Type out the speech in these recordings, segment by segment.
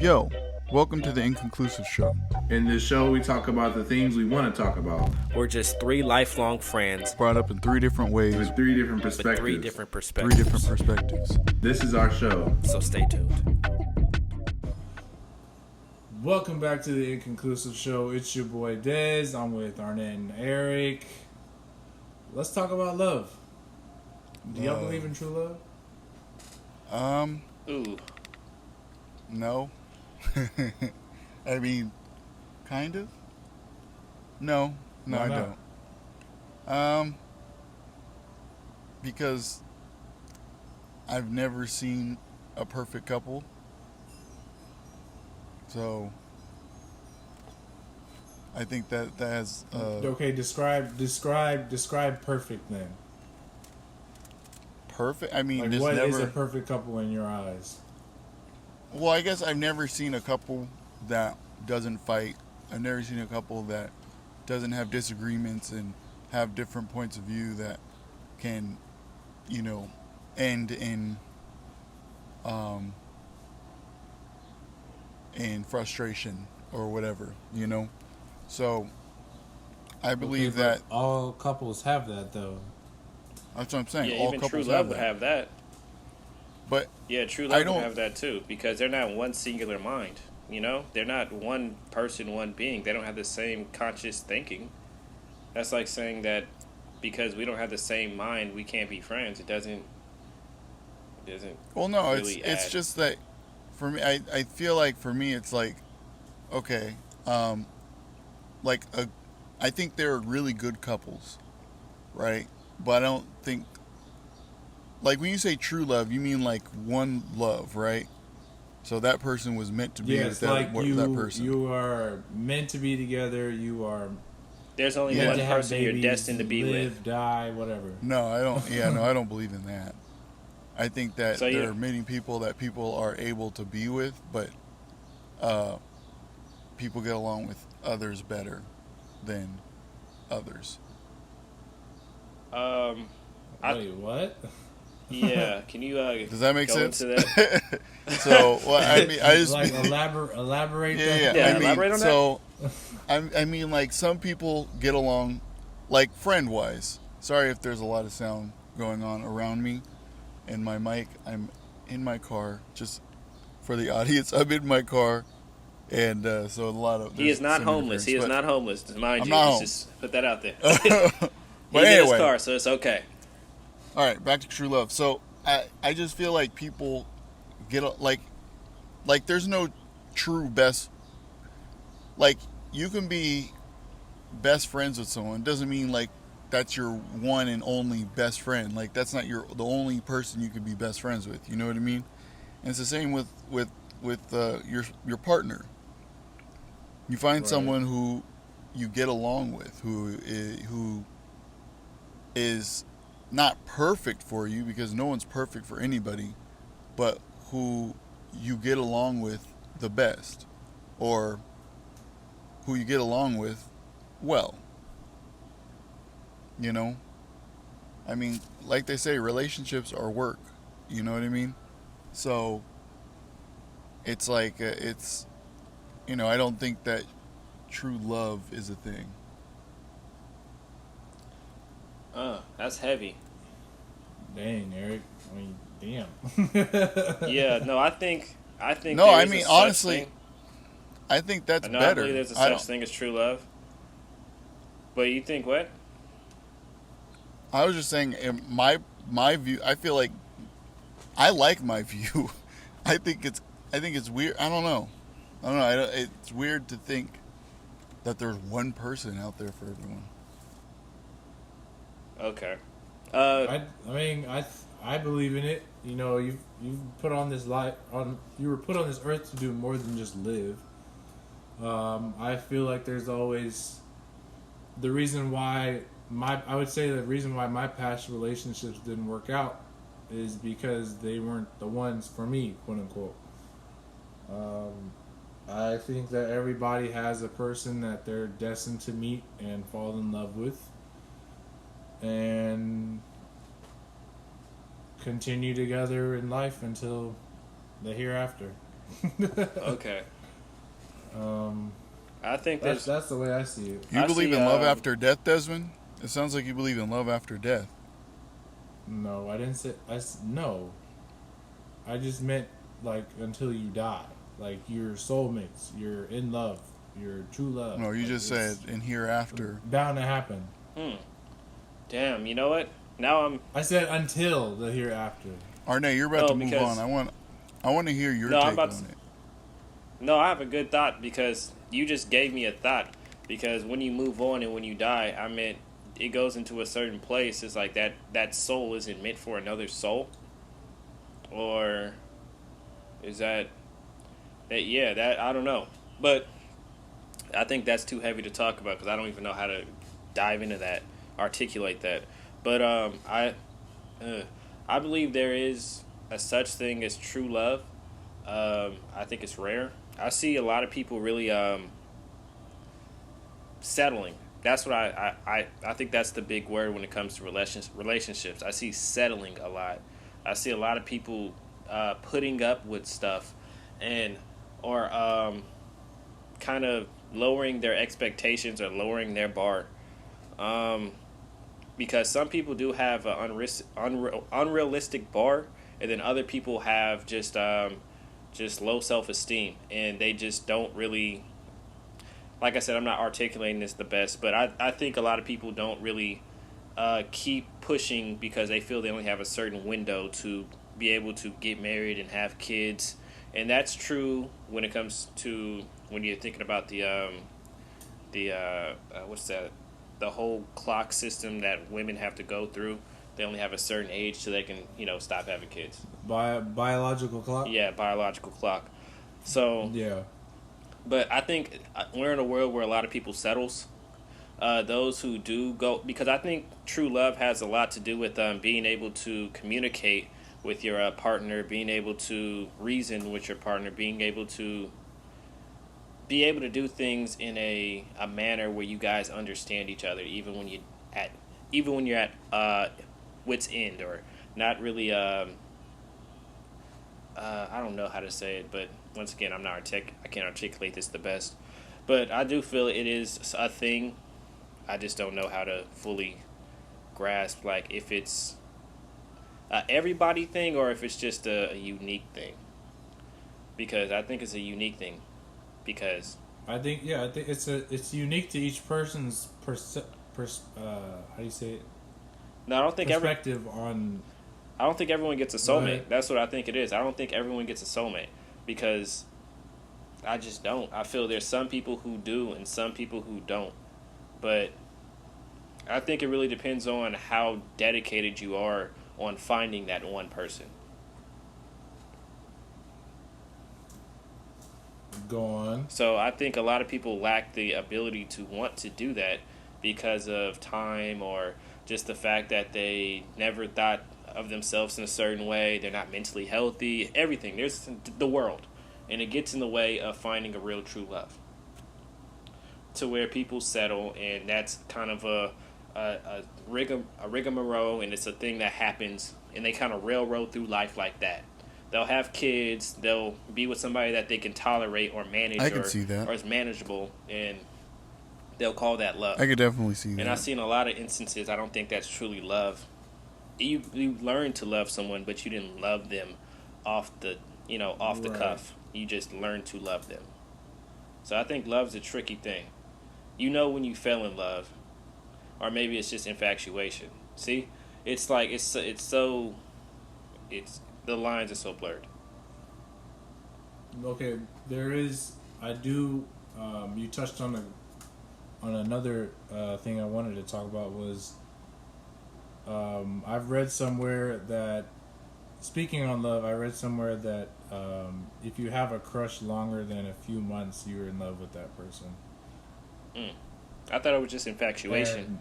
Yo, welcome to the Inconclusive Show. In this show, we talk about the things we want to talk about We're just three lifelong friends Brought up in three different ways, with three different with perspectives. three different three perspectives. different perspectives. This is our show. So stay tuned. Welcome back to the Inconclusive Show. It's your boy Dez. I'm with Arnett and Eric. Let's talk about love. Do y'all believe in true love? Ooh. No. I mean, kind of. No, Why I not? don't. Because I've never seen a perfect couple. So I think that has Okay, describe perfect then. perfect. I mean, Like, just what is never. a perfect couple in your eyes? Well, I guess I've never seen a couple that doesn't fight. I've never seen a couple that doesn't have disagreements and have different points of view that can, end in frustration or whatever, So I believe Okay, that but all couples have that though. that's what I'm saying. Yeah, All even true couples love have would that. have that. But Yeah, true I love would don't- have that too because they're not one singular mind. You know, they're not one person, one being. They don't have the same conscious thinking. That's like saying that because we don't have the same mind, we can't be friends. It doesn't. Well, no, really it's add. just that for me, I feel like for me, it's like, okay, like I think they're really good couples, right? But I don't think, like when you say true love, you mean like one love, right? So that person was meant to be Yeah, with it's that, like that person. you are meant to be together. You are There's only Yeah. one meant to have person you're babies, destined to be live, with. die, whatever. No, I don't. Yeah, no, I don't believe in that. I think that So, there yeah. are many people that people are able to be with, but people get along with others better than others. I- Wait, what? Yeah, can you Does that make go sense? into that? So, well, I mean, I just Like elaborate. yeah. Yeah, I mean, elaborate on that. so I mean, like some people get along, like friend wise. Sorry if there's a lot of sound going on around me, and my mic. I'm in my car. Just for the audience, I'm in my car, and so a lot of. He is there's not some homeless. He is interference, not homeless. Mind I'm you, not let's home. just put that out there. But, but He's in his anyway, car, so it's okay. all right, back to true love. So I just feel like people get like there's no true best. Like you can be best friends with someone doesn't mean like that's your one and only best friend. Like that's not the only person you could be best friends with. You know what I mean? And it's the same with your partner. You find Right. someone who you get along with, who is not perfect for you because no one's perfect for anybody, but who you get along with the best, or who you get along with well. I mean, like they say, relationships are work. You know what I mean? So it's like I don't think that true love is a thing. That's heavy. Dang, Eric. I mean, damn. Yeah, no, I think. No, there I is a mean, such honestly, thing. I think that's I know better. I believe there's a I such thing as true love. But you think what? I was just saying, in my view. I feel like I like my view. I think it's weird. I don't know. It's weird to think that there's one person out there for everyone. Okay. I mean, I believe in it. You know, you've put on this life you were put on this earth to do more than just live. I feel like there's always the reason why I would say the reason why my past relationships didn't work out is because they weren't the ones for me, quote unquote. I think that everybody has a person that they're destined to meet and fall in love with, and continue together in life until the hereafter. Okay. Um, I think that's the way I see it. You I believe see, in love after death, Desmond? It sounds like you believe in love after death. No, I didn't say. No. I just meant like until you die, like your soulmates, you're in love, your true love. No, you Like, just said it's in hereafter. bound to happen. Hmm. Damn. You know what? Now I'm. I said until the hereafter. Arne, you're about No, to move because on. I want to hear your no, I'm take about on to. it. No, I have a good thought because you just gave me a thought. Because when you move on and when you die, I meant it goes into a certain place. It's like that soul isn't meant for another soul, or is that yeah that I don't know, but I think that's too heavy to talk about because I don't even know how to dive into that, articulate that. But uh, I believe there is a such thing as true love. I think it's rare. I see a lot of people really settling. That's what I think that's the big word when it comes to relationships. I see settling a lot. I see a lot of people putting up with stuff and or kind of lowering their expectations or lowering their bar. Um, because some people do have an unrealistic bar, and then other people have just low self esteem, and they just don't really. Like I said, I'm not articulating this the best, but I think a lot of people don't really keep pushing because they feel they only have a certain window to be able to get married and have kids, and that's true when it comes to when you're thinking about the what's that, the whole clock system that women have to go through. They only have a certain age so they can stop having kids. Biological clock. Yeah, biological clock. So Yeah. but I think we're in a world where a lot of people settles. Those who do go, because I think true love has a lot to do with being able to communicate with your partner, being able to reason with your partner, being able to do things in a manner where you guys understand each other, at even when you're at wit's end or not really. I don't know how to say it, but once again, I can't articulate this the best. But I do feel it is a thing. I just don't know how to fully grasp, like if it's a everybody thing or if it's just a unique thing. Because I think it's a unique thing. Because I think it's unique to each person's how do you say it? no, Perspective on. I don't think everyone gets a Go soulmate. ahead. That's what I think it is. I don't think everyone gets a soulmate because I just don't. I feel there's some people who do and some people who don't. But I think it really depends on how dedicated you are on finding that one person. Go on. So I think a lot of people lack the ability to want to do that because of time or just the fact that they never thought of themselves in a certain way. They're not mentally healthy. Everything. There's the world. And it gets in the way of finding a real true love. To where people settle, and that's kind of a rigmarole, and it's a thing that happens, and they kind of railroad through life like that. They'll have kids. They'll be with somebody that they can tolerate or manage, I can see that. or is manageable, and they'll call that love. I could definitely see that. And I've seen a lot of instances. I don't think that's truly love. You learn to love someone, but you didn't love them off the Right. cuff. You just learned to love them. So I think love's a tricky thing. You know when you fell in love, or maybe it's just infatuation. See, it's like it's the lines are so blurred. Okay, there is. I do. You touched on another thing I wanted to talk about was. I've read somewhere that, speaking on love, I read somewhere that if you have a crush longer than a few months, you're in love with that person. I thought it was just infatuation. And,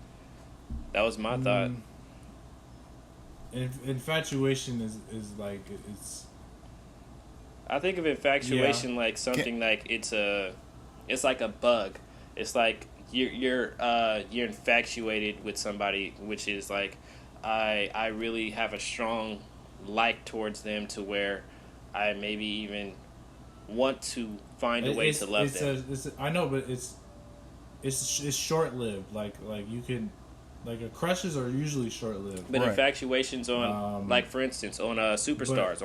That was my thought. infatuation is like it's. I think of infatuation like something like it's like a bug. It's like you're infatuated with somebody, which is like I really have a strong like towards them to where I maybe even want to find a way to love them. I know, but it's short lived. Like you can, like crushes are usually short lived. But Right. infatuations on, like for instance, on superstars,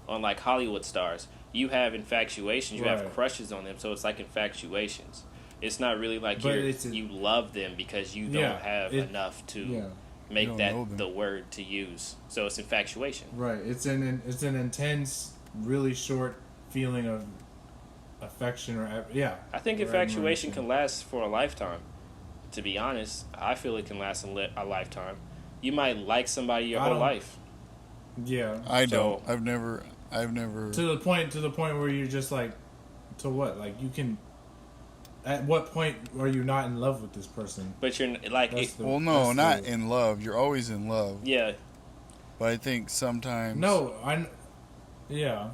on like Hollywood stars, you have infatuations, you have Right. crushes on them, so it's like infatuations. It's not really like But it's you love them because you don't have enough to Yeah. make You don't that know them. the word to use. So it's infatuation. Right. It's an intense, really short feeling of affection or yeah. I think infatuation can last for a lifetime. To be honest, I feel it can last a lifetime. You might like somebody your I whole don't- life. Yeah. I So- don't. I've never. To the point where you're just like, to what? Like you can. At what point are you not in love with this person? But you're like, That's the- Well, no, that's not the- in love. You're always in love, yeah, but I think sometimes. No, yeah,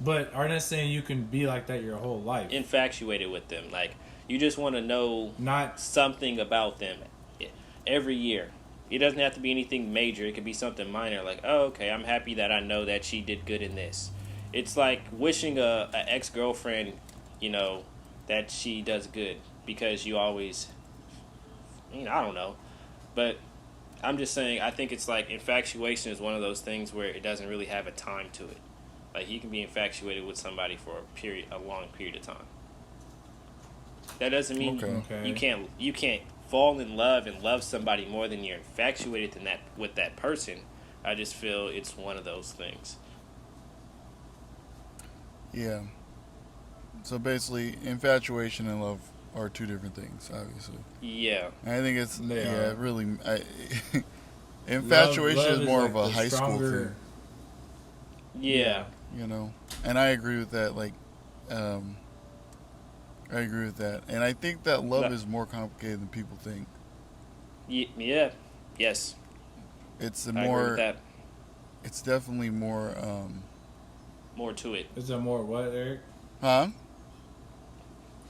but aren't I saying you can be like that your whole life? infatuated with them. Like you just want to know Not something about them every year. It doesn't have to be anything major. It could be something minor, like, oh, okay, I'm happy that I know that she did good in this. It's like wishing a ex-girlfriend, that she does good because you always, I don't know. But I'm just saying, I think it's like infatuation is one of those things where it doesn't really have a time to it. Like you can be infatuated with somebody for a long period of time. That doesn't mean Okay. you can't fall in love and love somebody more than you're infatuated with that person. I just feel it's one of those things. Yeah. So basically, infatuation and love are two different things, obviously. Yeah. And I think it's They yeah, are. really. Infatuation love is more like of a the high school stronger- thing, Yeah. and I agree with that. Like, I agree with that, and I think that love But- is more complicated than people think. Yeah. Yes. It's I agree with more. that. It's definitely more. More to it. Is there more what, Eric? Huh?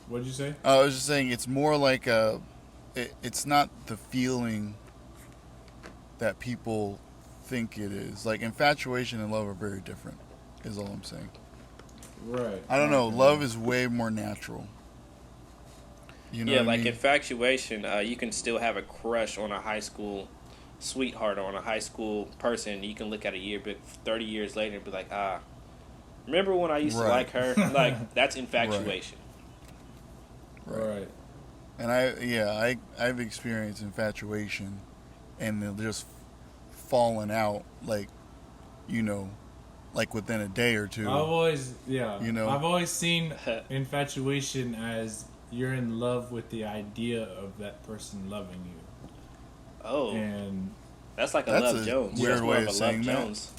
What did you say? I was just saying it's more like a. It's not the feeling that people think it is. Like infatuation and love are very different. Is all I'm saying. Right. I don't know. Love is way more natural. You know Yeah, what I like mean? infatuation, you can still have a crush on a high school sweetheart or on a high school person. You can look at a year, but 30 years later and be like, remember when I used to Right. like her? Like, that's infatuation. Right. And I've experienced infatuation, and then just falling out like within a day or two. I've always I've always seen infatuation as you're in love with the idea of that person loving you. Oh, And that's like a That's Love a Jones. weird That's more way of of a Love saying that. Jones.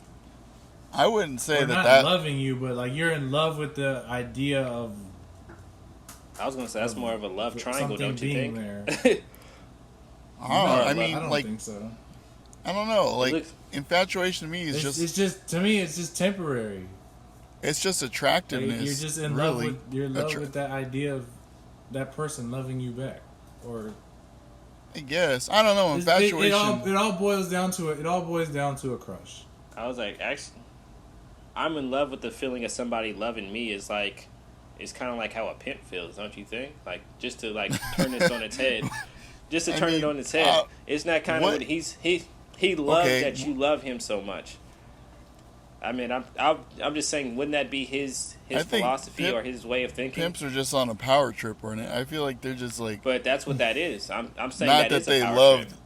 I wouldn't say or not that. loving you, but like you're in love with the idea of I was gonna say that's more of a love triangle, something don't you being think? there. I don't know. No, I I mean, don't like, think so. I don't know. Like, looks- infatuation to me is It's just to me, it's just temporary. it's just Like, attractiveness. you're just in really. love with you're in love Attra- with that idea of that person loving you back, or I guess I don't know. it Infatuation. all boils down to a crush. I was like, actually, I'm in love with the feeling of somebody loving me. Is like, it's kind of like how a pimp feels, don't you think? Like, just to like turn this on its head, just to I turn mean, it on its head. Isn't that kind of what- what he loves Okay. that you love him so much? I mean, I'm just saying, wouldn't that be his I think philosophy or his way of thinking? Pimps are just on a power trip, or I feel like they're just like But that's what that is. I'm saying not that that is a they power loved. trip.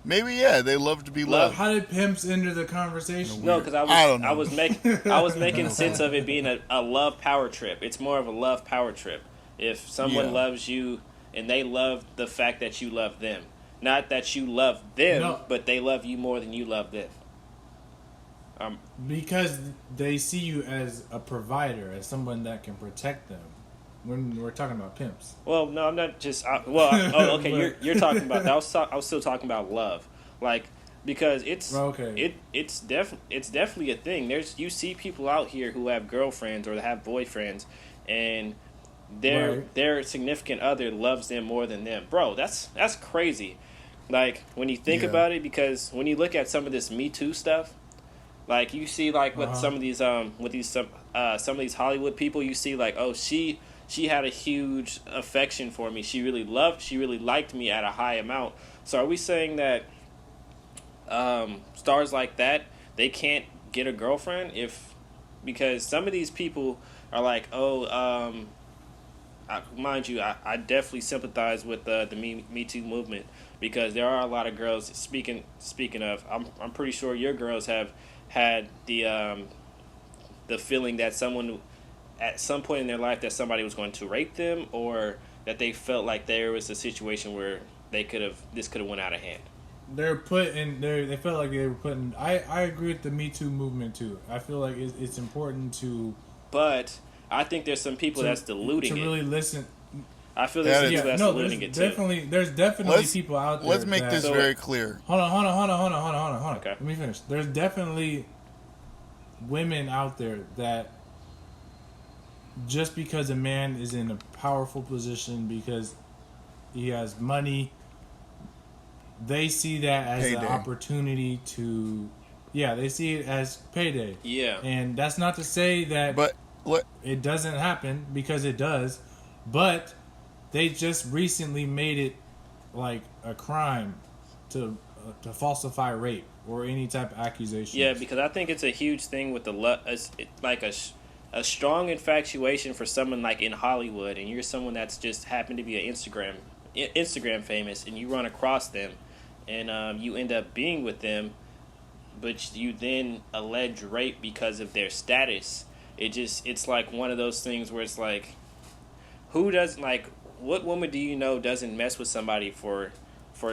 Maybe they love to be loved. How did pimps enter the conversation? No, because I don't know. I was making sense of it being a love power trip. It's more of a love power trip. If someone Yeah. loves you and they love the fact that you love them, not that you love them, No. but they love you more than you love them. Because they see you as a provider, as someone that can protect them. When we're talking about pimps, Well, no, I'm not just. Okay. But- You're talking about. I was still talking about love, like because it's Okay. It's definitely a thing. You see people out here who have girlfriends or have boyfriends, and their significant other loves them more than them. Bro, that's crazy. Like when you think Yeah. about it, because when you look at some of this Me Too stuff, Like you see, like with some of these some of these Hollywood people, you see like, oh, she had a huge affection for me. She really liked me at a high amount. So are we saying that stars like that, they can't get a girlfriend if, because some of these people are like, oh, mind you, I definitely sympathize with the Me Too movement, because there are a lot of girls. Speaking of, I'm pretty sure your girls have had the feeling that someone at some point in their life that somebody was going to rape them, or that they felt like there was a situation where this could have went out of hand. They're put in there. They felt like they were put in. I agree with the Me Too movement too. I feel like it's important to. But I think there's some people that's diluting to it. really listen. I feel there's people that's diluting it too. There's definitely people out there. Let's make this very clear. Hold on. Okay. Let me finish. There's definitely women out there that just because a man is in a powerful position, because he has money, they see that as Payday. an opportunity to, they see it as payday. Yeah. And that's not to say that it doesn't happen, because it does, but they just recently made it like a crime to falsify rape or any type of accusation. Yeah, because I think it's a huge thing with like a strong infatuation for someone like in Hollywood, and you're someone that's just happened to be an Instagram famous, and you run across them, and you end up being with them, but you then allege rape because of their status. It's like one of those things where it's like, who doesn't, like, what woman do you know doesn't mess with somebody for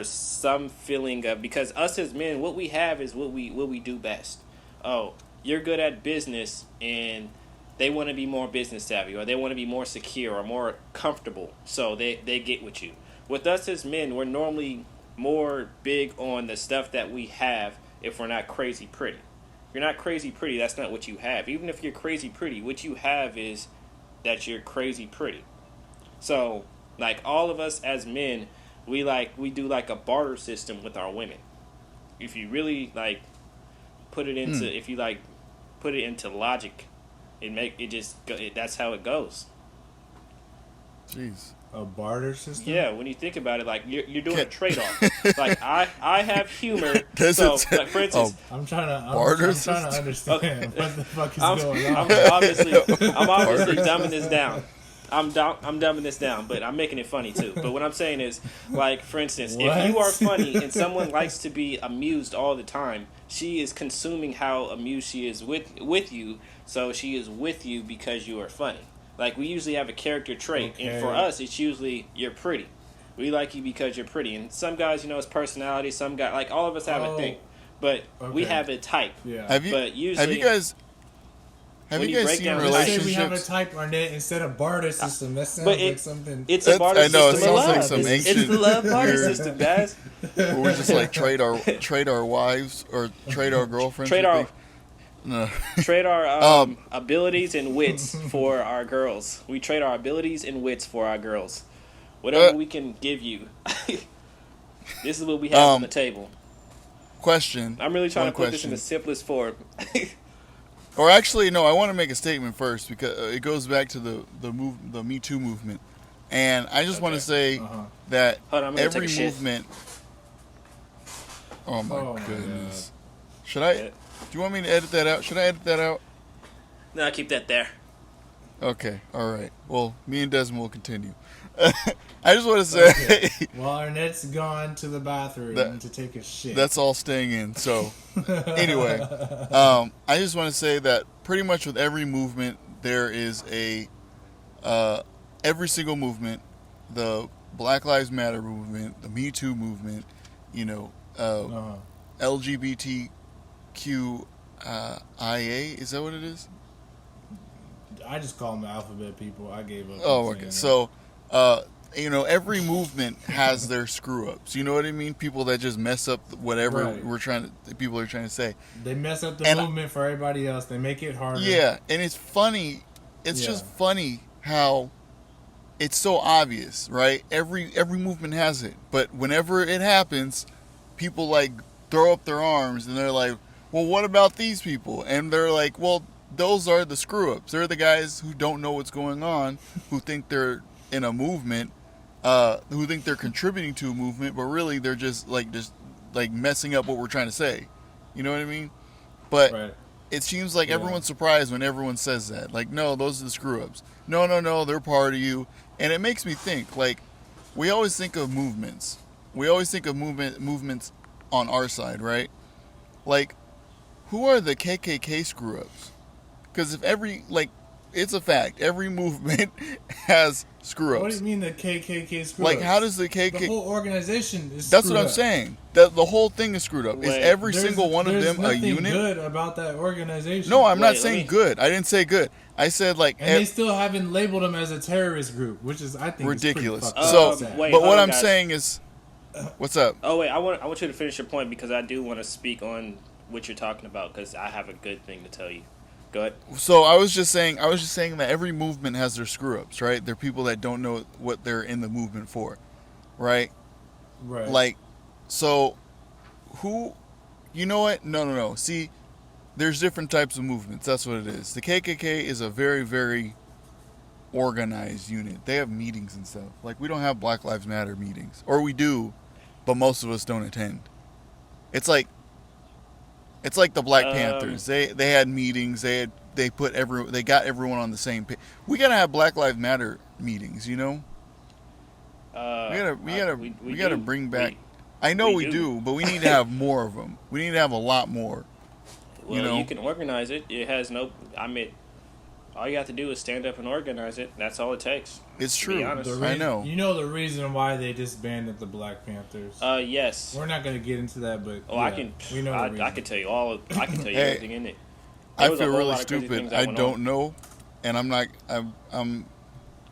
some feeling of, because us as men, what we have is what we do best. Oh, you're good at business, and they want to be more business savvy, or they want to be more secure or more comfortable, so they get with you. With us as men, we're normally more big on the stuff that we have if we're not crazy pretty. If you're not crazy pretty, that's not what you have. Even if you're crazy pretty, what you have is that you're crazy pretty. So, like, all of us as men, we do like a barter system with our women. If you really like put it into logic, that's how it goes. Jeez. A barter system? Yeah, when you think about it, like you're doing a trade off. Like I have humor, Does so it say- like for instance, I'm trying to understand what the fuck is going on. I'm obviously dumbing this down. I'm dumbing this down, but I'm making it funny too. But what I'm saying is, like, for instance, if you are funny and someone likes to be amused all the time, she is consuming how amused she is with you, so she is with you because you are funny. Like, we usually have a character trait, and for us, it's usually, you're pretty. We like you because you're pretty. And some guys, it's personality. Some guys, like, all of us have a thing. But we have a type. Yeah. Have you guys seen relationships? Say we have a type, Arnett, instead of barter system. That sounds like something. It's a barter system. I know, it sounds like some ancient. It's the love barter system, guys. Where we just like trade our wives or trade our girlfriends. Trade our abilities and wits for our girls. We trade our abilities and wits for our girls. Whatever we can give you. This is what we have on the table. Question. I'm really trying to put this in the simplest form. Or actually, no, I want to make a statement first, because it goes back to the Me Too movement. And I just want to say that every movement... Oh my goodness. Should I... Yeah. Do you want me to edit that out? Should I edit that out? No, I'll keep that there. Okay, all right. Well, me and Desmond will continue. I just want to say... Okay. Well, Arnett's gone to the bathroom to take a shit. That's all staying in. So, anyway, I just want to say that pretty much with every movement, there is every single movement, the Black Lives Matter movement, the Me Too movement, LGBTQIA, is that what it is? I just call them the alphabet people. I gave up. Oh, okay. So, every movement has their screw ups. You know what I mean? People that just mess up whatever people are trying to say. They mess up the movement for everybody else. They make it harder. Yeah, and it's funny. It's just funny how it's so obvious, right? Every movement has it, but whenever it happens, people like throw up their arms and they're like, well, what about these people? And they're like, well, those are the screw ups. They're the guys who don't know what's going on, who think they're in a movement, who think they're contributing to a movement, but really they're just like messing up what we're trying to say. You know what I mean? But Right. it seems like Yeah. everyone's surprised when everyone says that. Like, no, those are the screw ups. No, no, no, they're part of you. And it makes me think, like, we always think of movements. We always think of movements on our side, right? Like, who are the KKK screw ups? Because if it's a fact, every movement has screw ups. What do you mean the KKK screw Like, ups? how does the The KKK? whole organization is That's screwed what I'm up. saying. The whole thing is screwed up. Is Wait, every single one of there's them a nothing unit? good about that organization. No, I'm Wait, not let saying me- good. I didn't say good. I said like And they still haven't labeled them as a terrorist group, which is, I think, ridiculous. Is pretty So, fucking sad. wait. but hold what on, I'm guys. saying is, what's up? Oh wait, I want you to finish your point because I do want to speak on what you're talking about because I have a good thing to tell you. Go ahead. So I was just saying that every movement has their screw ups, right? They're people that don't know what they're in the movement for, right? Right. Like, so who, you know what? No. See, there's different types of movements. That's what it is. The KKK is a very, very organized unit. They have meetings and stuff. Like, we don't have Black Lives Matter meetings, or we do, but most of us don't attend. It's like the Black Panthers. They had meetings. They got everyone on the same page. We gotta have Black Lives Matter meetings. You know, we gotta bring back. I know we do, but we need to have more of them. We need to have a lot more. Well, you know? you can organize it. It has no. I mean, all you have to do is stand up and organize it. That's all it takes. It's to be true. honest. I know. You know the reason why they disbanded the Black Panthers. Yes. We're not gonna get into that, but Oh, yeah, I can. We know the reason. I can tell you all. I can tell you Hey, everything in it. I There was a feel whole really lot of crazy stupid. things that I went don't on. know, and I'm not. I'm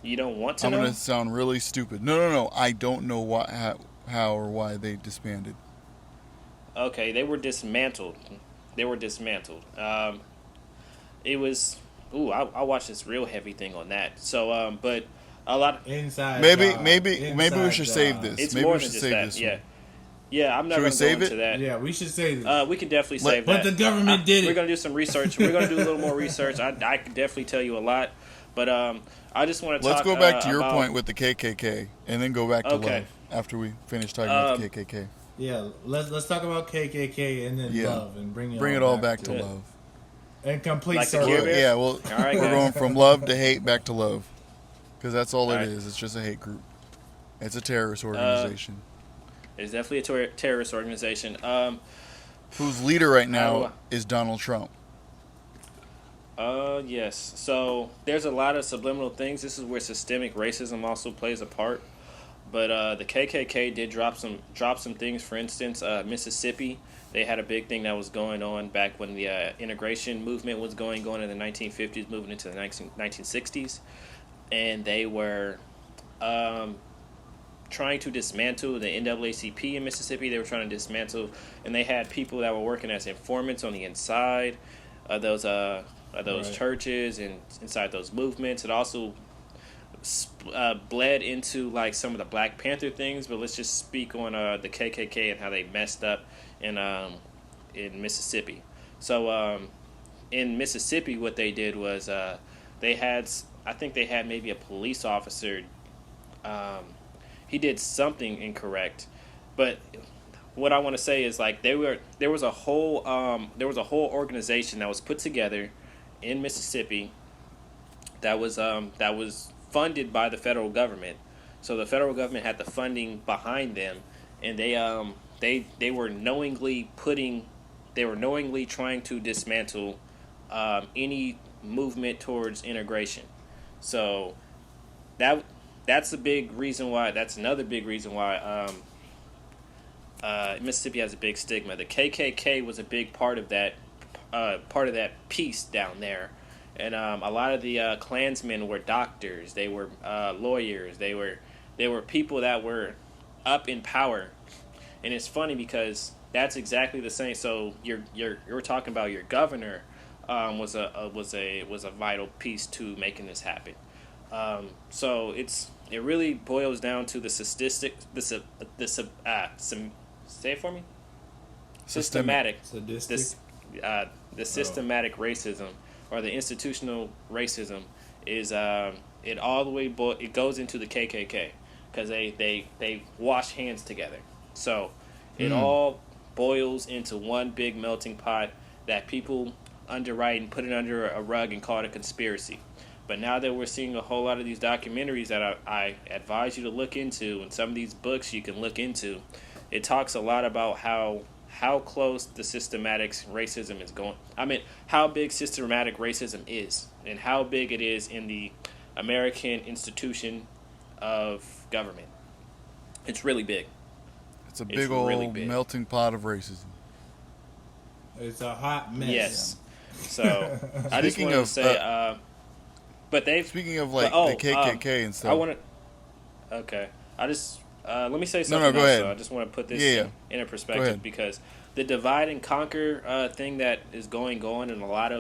You don't want to I'm know. gonna sound really stupid. No. I don't know how or why they disbanded. Okay, they were dismantled. It was. Ooh, I watched this real heavy thing on that. So, but a lot. Inside Maybe job. we Inside should job. save this. It's Maybe more we than should just save that. this Yeah, one. yeah. I'm not Should we gonna save go it? into that. Yeah, we should say this. We can definitely Let- save but that. the government did it. We're gonna do some research. We're gonna do a little more research. I can definitely tell you a lot, but I just want to Let's talk. go back to your about, point with the KKK, and then go back to Okay. love after we finish talking about the KKK. Yeah, let's talk about KKK and then Yeah. love and bring Bring it all back to to it. love. and complete Like the circle. Care Bears? Yeah, well, All right, we're guys. going from love to hate back to love, because that's all it All right. is. It's just a hate group. It's a terrorist organization It's definitely a terrorist organization. whose leader right now Oh. is Donald Trump. Yes. So there's a lot of subliminal things. This is where systemic racism also plays a part. But the KKK did drop some things. For instance, Mississippi, they had a big thing that was going on back when the integration movement was going on in the 1950s, moving into the 1960s, and they were trying to dismantle the NAACP in Mississippi. They were trying to dismantle, and they had people that were working as informants on the inside of those Right. churches and inside those movements. It also bled into like some of the Black Panther things, but let's just speak on the KKK and how they messed up in Mississippi. So in Mississippi, what they did was they had maybe a police officer. He did something incorrect, but what I want to say is like there was a whole organization that was put together in Mississippi that was funded by the federal government. So the federal government had the funding behind them, and they were knowingly trying to dismantle any movement towards integration. So that's a big reason why. That's another big reason why Mississippi has a big stigma. The KKK was a big part of that piece down there. And a lot of the Klansmen were doctors. They were lawyers. They were people that were up in power. And it's funny because that's exactly the same. So you're talking about your governor was a vital piece to making this happen. So it really boils down to the statistics. Say it for me. Systematic. Sadistic. The systematic racism or the institutional racism is it all the way it goes into the KKK because they wash hands together. So it all boils into one big melting pot that people underwrite and put it under a rug and call it a conspiracy. But now that we're seeing a whole lot of these documentaries that I advise you to look into, and some of these books you can look into, it talks a lot about how close the systematic racism is going. I mean, how big systematic racism is, and how big it is in the American institution of government. It's really big. It's a big old really big melting pot of racism. It's a hot mess. Yes. So I just want to say, but they've speaking of like the KKK and stuff. I want to. Okay, I just let me say something. Go ahead. So I just want to put this in a perspective because the divide and conquer thing that is going on in a lot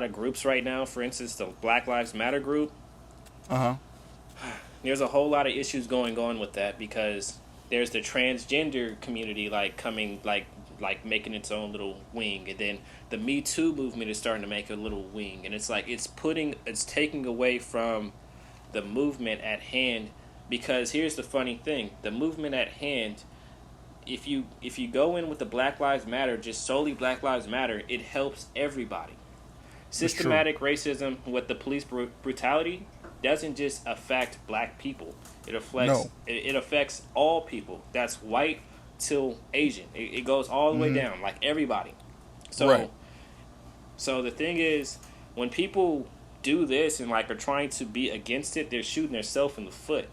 of groups right now. For instance, the Black Lives Matter group. There's a whole lot of issues going on with that because there's the transgender community coming making its own little wing, and then the Me Too movement is starting to make a little wing, and it's like it's taking away from the movement at hand. Because here's the funny thing: the movement at hand, if you go in with the Black Lives Matter, just solely Black Lives Matter, it helps everybody. Systematic racism with the police brutality doesn't just affect black people. It affects all people. That's white till Asian. It goes all the way down, like everybody. So the thing is, when people do this and are trying to be against it, they're shooting themselves in the foot.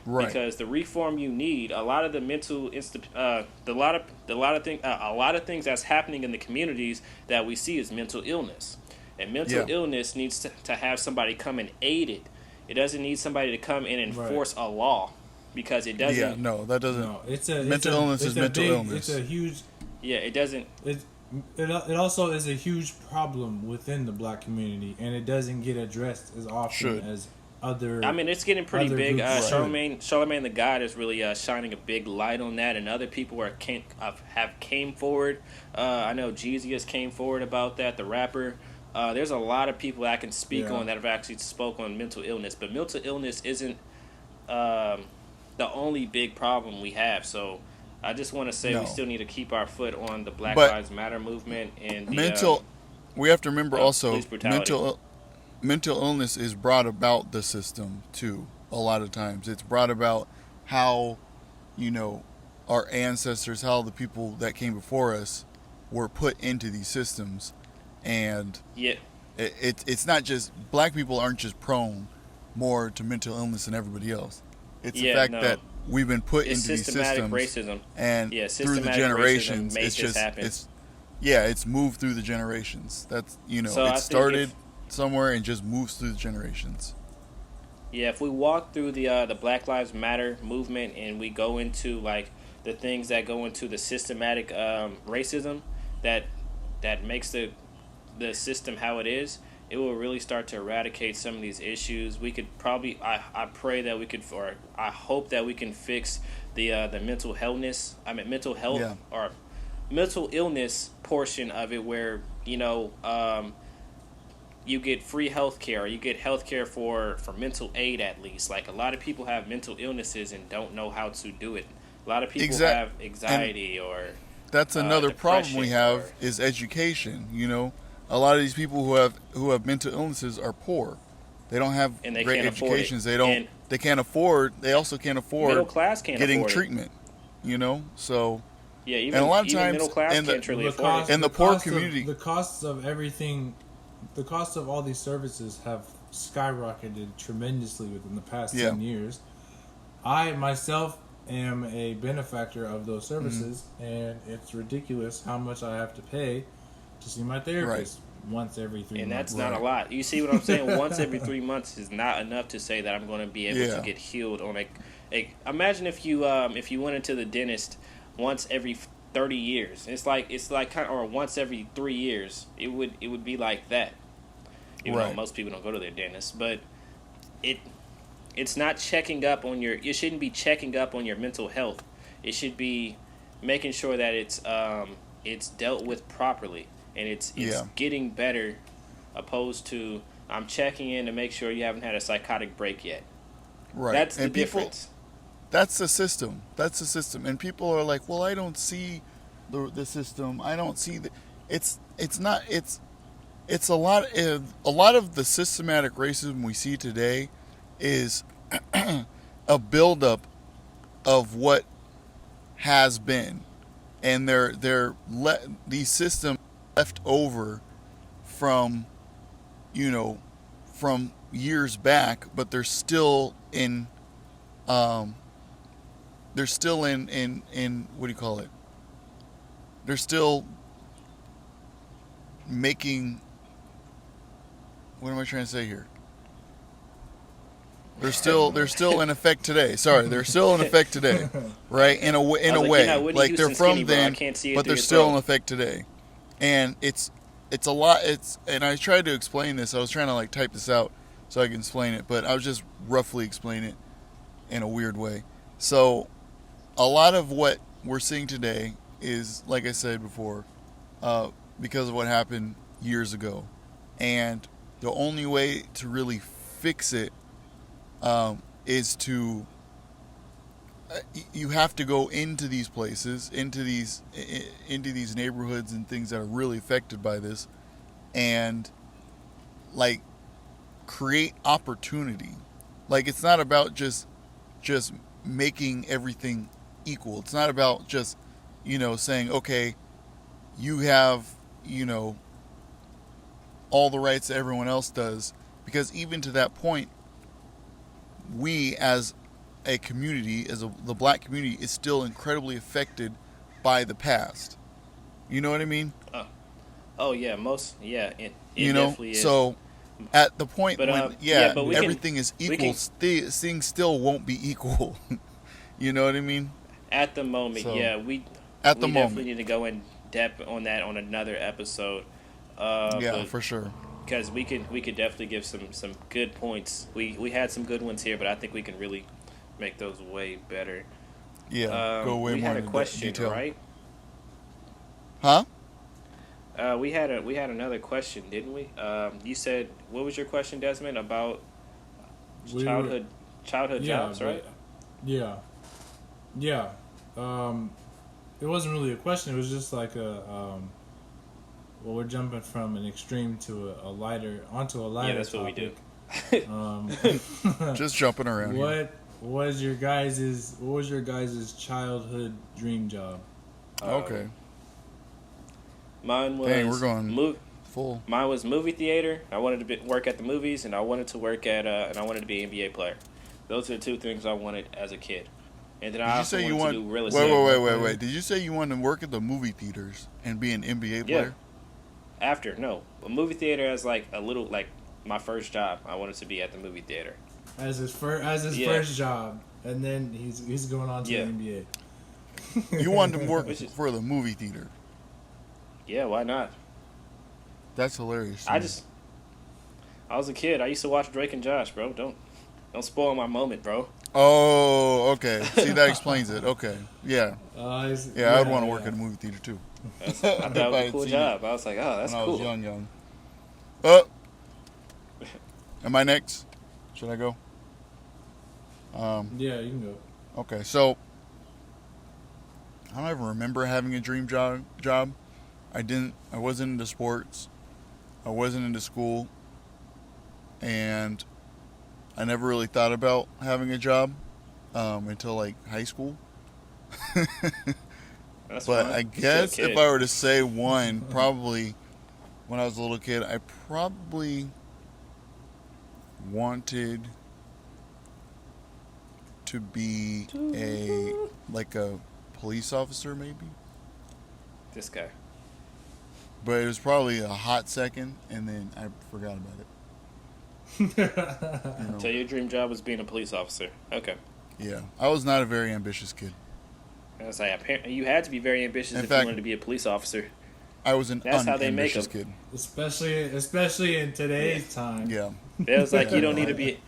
Right. Because the reform you need, a lot of the mental a lot of things that's happening in the communities that we see is mental illness. And mental illness needs to have somebody come and aid it. It doesn't need somebody to come in and force a law, because it doesn't. Yeah, no, that doesn't. No, mental illness is mental illness. It's a huge. Yeah, it doesn't. It also is a huge problem within the black community, and it doesn't get addressed as often as other. I mean, it's getting pretty big. Groups, Charlemagne the God is really shining a big light on that, and other people have came forward. I know Jeezy came forward about that. The rapper. There's a lot of people I can speak on that have actually spoke on mental illness, but mental illness isn't the only big problem we have. So I just want to say we still need to keep our foot on the Black Lives Matter movement and the, we have to remember also mental illness is brought about the system too. A lot of times it's brought about how our ancestors, how the people that came before us were put into these systems. And it's not just black people aren't just prone more to mental illness than everybody else. It's the fact that we've been put into these systems, racism. And through the generations, it's moved through the generations. That's it started somewhere and just moves through the generations. Yeah, if we walk through the Black Lives Matter movement and we go into the things that go into the systematic racism that makes the system how it is, it will really start to eradicate some of these issues. We could probably, I pray that we could, or I hope that we can fix the mental healthness. I mean, mental health or mental illness portion of it, where you get free health care, or you get health care for mental aid at least. A lot of people have mental illnesses and don't know how to do it. A lot of people have anxiety or that's another problem we have is education. A lot of these people who have mental illnesses are poor. They don't have great educations. They can't afford. They also can't afford middle class can't getting afford treatment. So even and a lot of times middle class can't truly afford it. And the poor community, the costs of everything, the costs of all these services have skyrocketed tremendously within the past 10 years. I myself am a benefactor of those services, and it's ridiculous how much I have to pay to see my therapist once every 3 months. And that's not a lot. You see what I'm saying? Once every 3 months is not enough to say that I'm going to be able to get healed on imagine if you went into the dentist once every 30 years. It's like kind of, or once every 3 years. It would be like that. Even though most people don't go to their dentist, but it's not checking up on it shouldn't be checking up on your mental health. It should be making sure that it's it's dealt with properly, and it's Yeah. getting better, opposed to I'm checking in to make sure you haven't had a psychotic break yet. Right. That's the And people, difference. that's the system. That's the system. And people are like, well, I don't see the system. I don't see the. It's not. It's a lot of the systematic racism we see today is a buildup of what has been, and these systems left over from, you know, from years back, but they're still in, in what do you call it? They're still making. What am I trying to say here? They're still in effect today. Sorry, they're still in effect today, right? In a way, I was like, you're not Whitney like they're Houston from skinny, bro. I then, can't see it but through they're your still throat. in effect today. And it's a lot. And I tried to explain this. I was trying to like type this out so I can explain it, but I was just roughly explaining it in a weird way. So a lot of what we're seeing today is, like I said before, because of what happened years ago, and the only way to really fix it is to you have to go into these places, into these neighborhoods and things that are really affected by this, and like create opportunity. Like it's not about just making everything equal. It's not about just saying, okay, you have all the rights that everyone else does, because even to that point, we as a community, the black community, is still incredibly affected by the past. You know what I mean? Oh yeah, it You know, definitely is. so at the point But when but we everything can, is we equal, can things still won't be equal. You know what I mean? at the moment, So, yeah, we at the definitely moment, need to go in depth on that on another episode. yeah, But for sure. because we could definitely give some good points. We had some good ones here, but I think we can really make those way better. Yeah, go way We more had a into question, detail. right? Huh? We had another question, didn't we? You said, what was your question, Desmond, about We childhood jobs, right? Yeah. Yeah. It wasn't really a question. It was just like well, we're jumping from an extreme to a lighter onto a lighter. Yeah, that's what we do. topic. Um, Just jumping around here. what was your guys' childhood dream job? Okay. Mine was Dang, we're going full. Mine was movie theater. I wanted to work at the movies, and I wanted to work at and I wanted to be an NBA player. Those are the two things I wanted as a kid. And then I Did you also say you wanted to want? do real estate. Wait. Did you say you wanted to work at the movie theaters and be an NBA player? After a movie theater as like a little like my first job. I wanted to be at the movie theater As his first job, and then he's going on to the NBA. You wanted to work for the movie theater. Yeah, why not? That's hilarious. to I me. was a kid. I used to watch Drake and Josh, bro. Don't spoil my moment, bro. Oh, okay. See, that explains it. Okay. Yeah. I would want to work at a movie theater too. I thought it was a cool job. I was like, oh, that's when cool. I was young. Oh. Am I next? Should I go? Yeah, you can go. Okay, so I don't ever remember having a dream job. I wasn't into sports. I wasn't into school. And I never really thought about having a job until like high school. That's But fine. I guess if I were to say one, probably when I was a little kid, I probably wanted to be a police officer, maybe. This guy. But it was probably a hot second, and then I forgot about it. You know? So your dream job was being a police officer. Okay. Yeah, I was not a very ambitious kid. I was like, apparently you had to be very ambitious In if fact, you wanted to be a police officer. I was an That's how they make unambitious them. kid. Especially in today's time. Yeah. It was like, you don't need to be.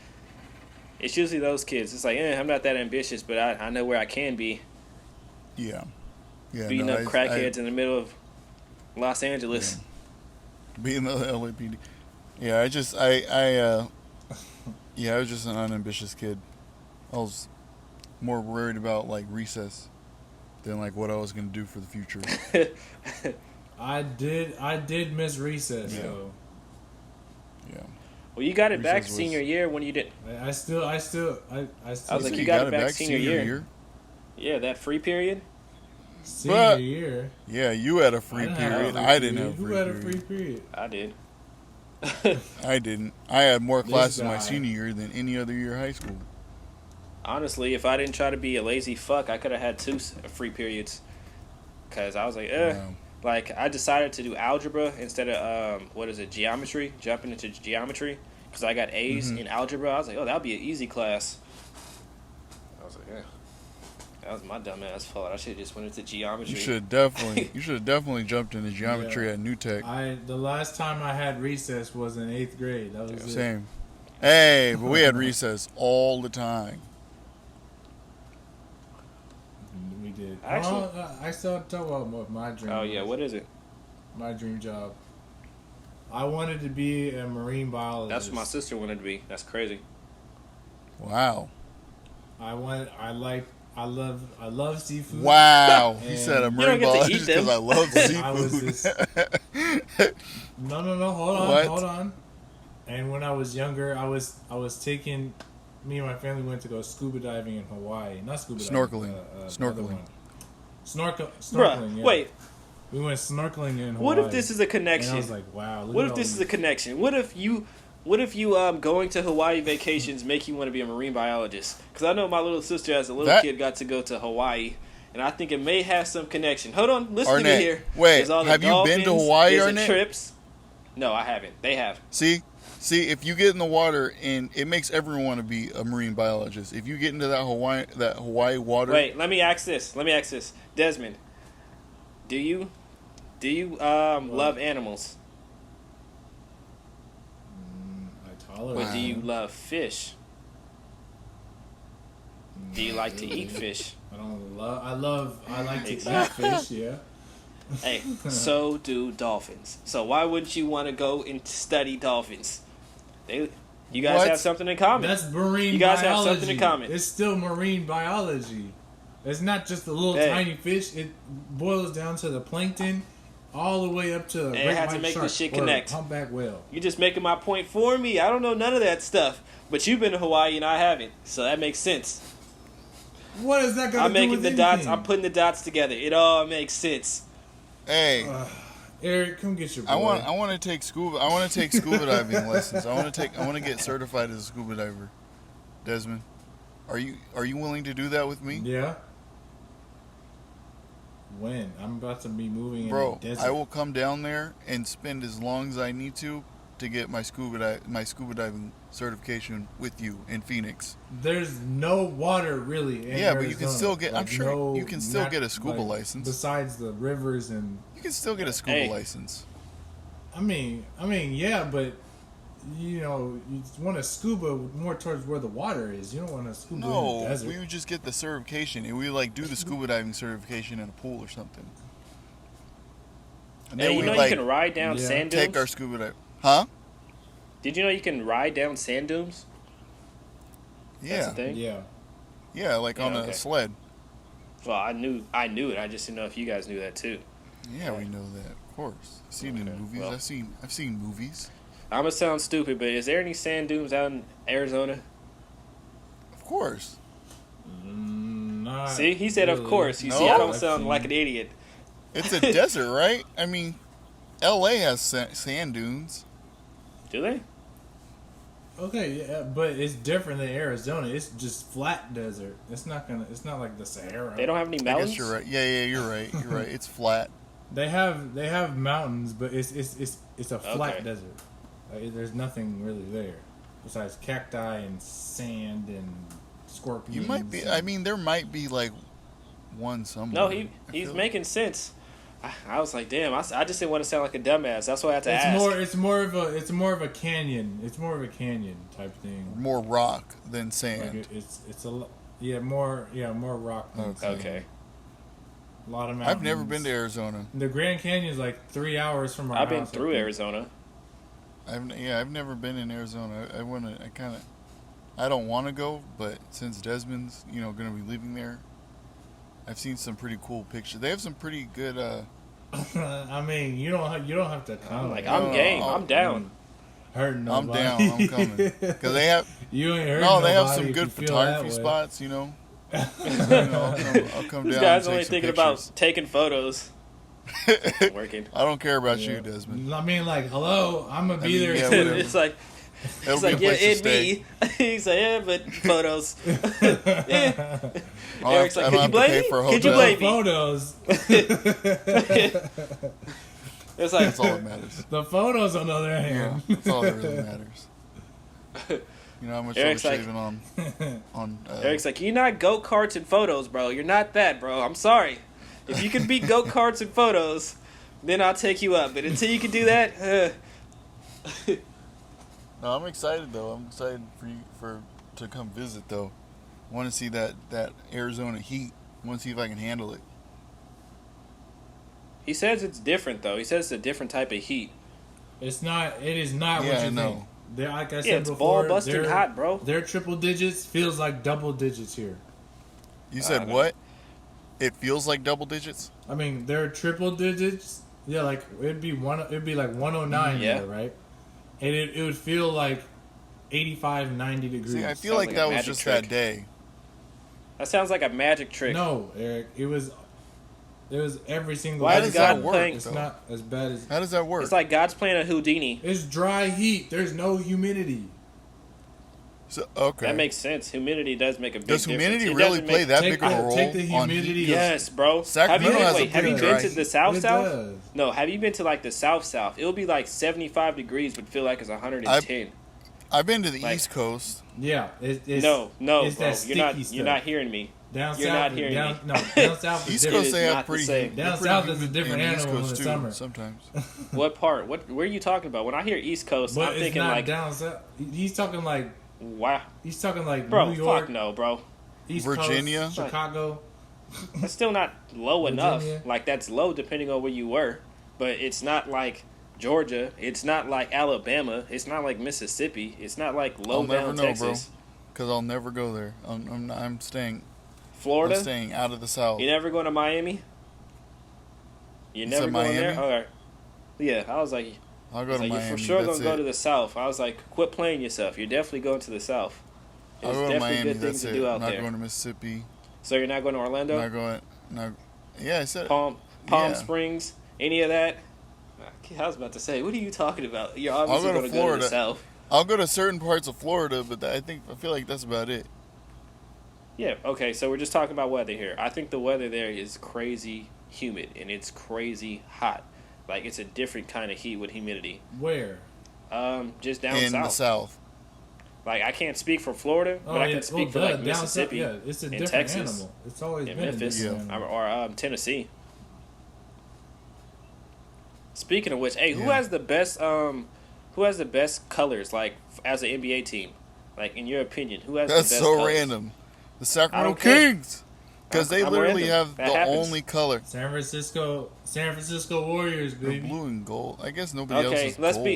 It's usually those kids. It's like, I'm not that ambitious, but I know where I can be. Yeah. Yeah. Beating no, up crackheads in the middle of Los Angeles. Being the LAPD. Yeah, yeah, I was just an unambitious kid. I was more worried about like recess than like what I was gonna do for the future. I did miss recess Yeah. though. Yeah. Well, you got it back Recess was- senior year when you didn't. I still. I was like, So you got it back senior year. Yeah, that free period. senior But- year. Yeah, you had a free I didn't have a period. free I didn't period. have a Who free had a period. free period? I did. I didn't. I had more This classes my guy. senior year than any other year of high school. Honestly, if I didn't try to be a lazy fuck, I could have had 2 free periods. Cause I was like, Wow. like I decided to do algebra instead of geometry, jumping into geometry. Cause I got A's in algebra. I was like, oh, that'll be an easy class. I was like, yeah, that was my dumb ass fault. I should have just went into geometry. You should have definitely jumped into geometry Yeah. at New Tech. The last time I had recess was in 8th grade. That was it. Same. Hey, but we had recess all the time. We did. Actually- I still talk about what my dream. Oh yeah, was. what is it? My dream job. I wanted to be a marine biologist. That's what my sister wanted to be. That's crazy. Wow. I love seafood. Wow. He And- said I'm You don't marine get to eat biologist because them. I love I was seafood. No, hold What? on. And when I was younger, I was taking. Me and my family went to go scuba diving in Hawaii. Not scuba Snorkeling. diving. Snorkeling. another one. Snorkeling. Bruh, Yeah. wait. We went snorkeling in Hawaii. What if this is a And connection? I was like, wow. What if this is a connection? What if you going to Hawaii vacations make you want to be a marine biologist? Because I know my little sister as a little That- kid got to go to Hawaii, and I think it may have some connection. Hold on, listen to Arnett, me here. wait, There's all the have you been to dolphins, Hawaii, there's the Arnett? trips. No, I haven't. They have. See, if you get in the water and it makes everyone want to be a marine biologist. If you get into that Hawaii water, Wait, let me ask this. Desmond, do you love animals, I tolerate. or do you love fish? Do you like to eat fish? I like to Exactly. eat fish, yeah. Hey, so do dolphins. So why wouldn't you want to go and study dolphins? You guys What? have something in common. That's marine You guys have biology. something in common. It's still marine biology. It's not just a little Hey. tiny fish. It boils down to the plankton all the way up to the Hey, I great had to white make shark this shit or connect. humpback whale. You're just making my point for me. I don't know none of that stuff. But you've been to Hawaii and I haven't. So that makes sense. What is that got to I'm do making with the anything? dots. I'm putting the dots together. It all makes sense. hey, Eric, come get your boy. I want to take scuba diving lessons. I want to get certified as a scuba diver. Desmond, are you willing to do that with me? Yeah. When? I'm about to be moving Bro, in the desert. I will come down there and spend as long as I need to get my scuba diving certification with you in Phoenix. There's no water really in Yeah, but you can Arizona. still get- I'm sure no you can still get a scuba like, license. Besides the rivers and You can still get a scuba Hey. license. I mean, yeah, but you want to scuba more towards where the water is. You don't want to scuba in No, the desert. we would just get the certification and we like do the scuba diving certification in a pool or something. And Hey, you we know like you can ride down Yeah. sand take dunes? our scuba dive. Huh? Did you know you can ride down sand dunes? That's Yeah. a thing. Yeah. Yeah, like Yeah, on okay. a sled. Well, I knew it. I just didn't know if you guys knew that too. Yeah, we know that. Of course. I've seen it Okay, in movies. well. I've seen movies. I'm gonna sound stupid, but is there any sand dunes out in Arizona? Of course. Not See, he said, "Of really. course." You No. see, I don't I've sound seen- like an idiot. It's a desert, right? I mean, LA has sand dunes. Do they? Okay, yeah, but it's different than Arizona. It's just flat desert. It's not like the Sahara. They don't have any I mountains. guess you're right. Yeah, you're right. You're right. It's flat. They have mountains, but it's a flat Okay. desert. There's nothing really there besides cacti and sand and scorpions. You might be. I mean, there might be like one somewhere. No, I he's feel- making sense. I was like, damn. I just didn't want to sound like a dumbass. That's why I had to ask. It's more of a canyon. It's more of a canyon type thing. more rock than sand. Like it's more rock. Than Okay. sand. Okay. A lot of mountains. I've never been to Arizona. The Grand Canyon's like 3 hours from our I've house. been through Arizona. I've never been in Arizona. I don't want to go, but since Desmond's, going to be living there, I've seen some pretty cool pictures. They have some pretty good. I mean, you don't have to come. I'm like, I'm game. I'm down. Hurting I'm nobody. down. I'm coming because they have. You ain't hurting No, they have nobody some if good you feel that photography way. spots. I'll come This down. guy's and only take some thinking pictures. about taking photos. Working. I don't care about Yeah. you, Desmond. I mean, like, hello, I'm gonna be there. yeah, too. whatever. It's like, It'll he's be a like, yeah, place to it stay. me. He's like, yeah, but photos. Yeah. I'll Eric's have like, to- could I you don't have to blame pay me? for a Could you hotel. blame me? Photos. It's like, That's all that matters. The photos, on the other Yeah, hand. that's all that really matters. You know how much Eric's I'm like- shaving on. Eric's like, you're not go-karts and photos, bro. You're not that, bro. I'm sorry. If you can beat go-karts and photos, then I'll take you up. But until you can do that, No, I'm excited though. I'm excited to come visit though. I want to see that Arizona heat. I want to see if I can handle it. he says it's different, though. He says it's a different type of heat. It is not Yeah, what I you know. think. They're, like I Yeah, said it's before, ball-busting their- hot, bro. Their triple digits feels like double digits here. You said know. what? It feels like double digits. I mean, their triple digits, yeah, like it'd be like 109 Yeah. there, right? And it would feel like 85, 90 degrees. See, I feel Sounds like like a that was magic just trick. that day. That sounds like a magic trick. No, Eric, it was every single Why How day. does does that God work? playing? It's though? not as bad as How does that work? It's like God's playing a Houdini. it's dry heat. There's no humidity. So, okay. That makes sense. Humidity does make a big Does difference. humidity It really doesn't play make- that Take big of a the- role take the on humidity- heat? Yes, bro. Sacramento have has you a been, have pretty you been dry to heat. the South It South? does. No, have you been to like the South South? It'll be like 75 degrees, but feel like it's 110. I've been to the Like- East Coast. Yeah, it's No, it's bro. that You're not. sticky You're stuff. not hearing me. Down You're south. not hearing down, me. No, down south is East different. Coast they not have the pretty. same. they're Down pretty south is a humid different in the animal East in Coast the too, summer. sometimes. What part? Where are you talking about? When I hear East Coast, But I'm it's thinking not like, down south. He's talking like wow, New York, fuck no, bro. East Virginia. Coast, Chicago. That's still not low enough. Virginia. Like that's low depending on where you were, but it's not like Georgia. It's not like Alabama. It's not like Mississippi. It's not like low I'll never down know, Texas. Because I'll never go there. I'm staying. Florida. I'm staying out of the South. You never going to Miami? You You never said going there? Miami? All right. Yeah, I was like, I'll go to you're Miami. for sure that's gonna go it. to the South. I was like, quit playing yourself. You're definitely going to the South. I'll There's go to definitely Miami. good things That's to it. do I'm out not there. going to Mississippi. So you're not going to Orlando, Not going. No. Yeah, I said. Palm Yeah. Springs, any of that? I was about to say, what are you talking about? You're I'll obviously go to going to go to Florida. the South. I'll go to certain parts of Florida, but I feel like that's about it. Yeah, okay, so we're just talking about weather here. I think the weather there is crazy humid and it's crazy hot. Like it's a different kind of heat with humidity. Where? Just down In south. the South. Like I can't speak for Florida, but I can speak for duh, like down Mississippi south, yeah, it's a and different Texas animal. It's always and been Memphis a different animal. or Tennessee. Speaking of which, hey, who Yeah. has the best colors like as an NBA team? Like in your opinion, who has That's the best so colors? random. The I Sacramento don't care. Kings. Because they I'm literally random. have That the happens. only color. San Francisco Warriors, The baby. blue and gold. I guess nobody else Okay, is let's gold.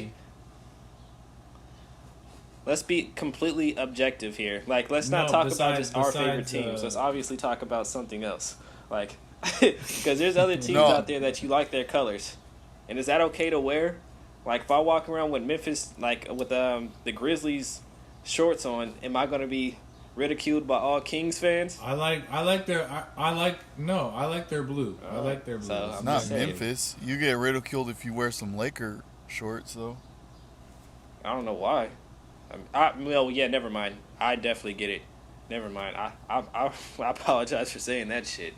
be completely objective here. Like, let's not No, talk about besides- just our favorite besides, teams. uh, Let's obviously talk about something else. Like, because there's other teams No. out there that you like their colors, and is that okay to wear? Like, if I walk around with Memphis, like with the Grizzlies shorts on, am I gonna be ridiculed by all Kings fans? I like their blue. I like their blue. So, It's I'm not just saying. Memphis. You get ridiculed if you wear some Laker shorts, though. I don't know why. Well, yeah, never mind. I definitely get it. Never mind. I apologize for saying that shit.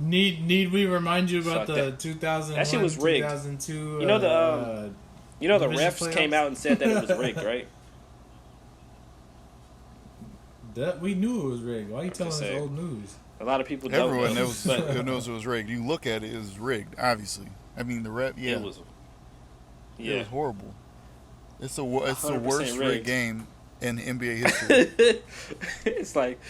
Need we remind you about Fuck the that. 2001, That shit was rigged. 2002? You know the Division refs came playoffs? out and said that it was rigged, right? That we knew it was rigged. Why are you telling us saying. old news? A lot of people don't Everyone know, knows, but knows it was rigged. You look at it, it was rigged, obviously. I mean, the rep, yeah. it was. It Yeah. was horrible. It's the worst 100% rigged rigged. game in NBA history. It's like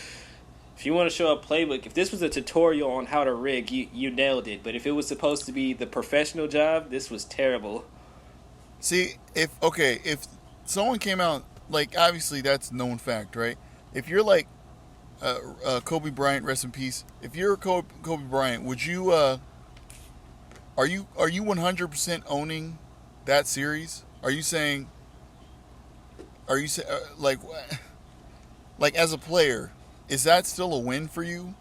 If you want to show a playbook, if this was a tutorial on how to rig, you nailed it. But if it was supposed to be the professional job, this was terrible. See, if someone came out, like, obviously that's known fact, right? If you're like Kobe Bryant, rest in peace. If you're Kobe Bryant, would you are you 100% owning that series? Are you saying like as a player, is that still a win for you?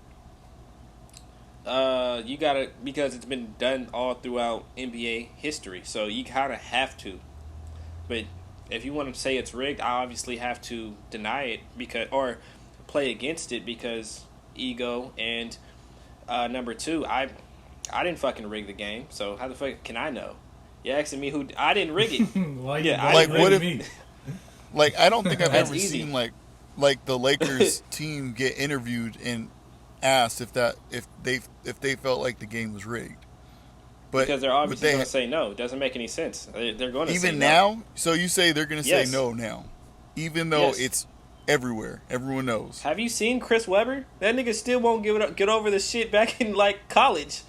You gotta, because it's been done all throughout NBA history, so you kind of have to. But if you want to say it's rigged, I obviously have to deny it because, or play against it because ego. And number two, I didn't fucking rig the game, so how the fuck can I know? You're asking me who I didn't rig it. Why Yeah, you I Like, didn't what rig if- me. Like, I don't think I've That's ever easy. seen like the Lakers team get interviewed and asked if they felt like the game was rigged. But Because they're obviously but going to say no. It doesn't make any sense. They're going to say even no. now. So you say they're going to say Yes. no now, even though Yes. it's everywhere. Everyone knows. Have you seen Chris Webber? That nigga still won't get over the shit back in like college.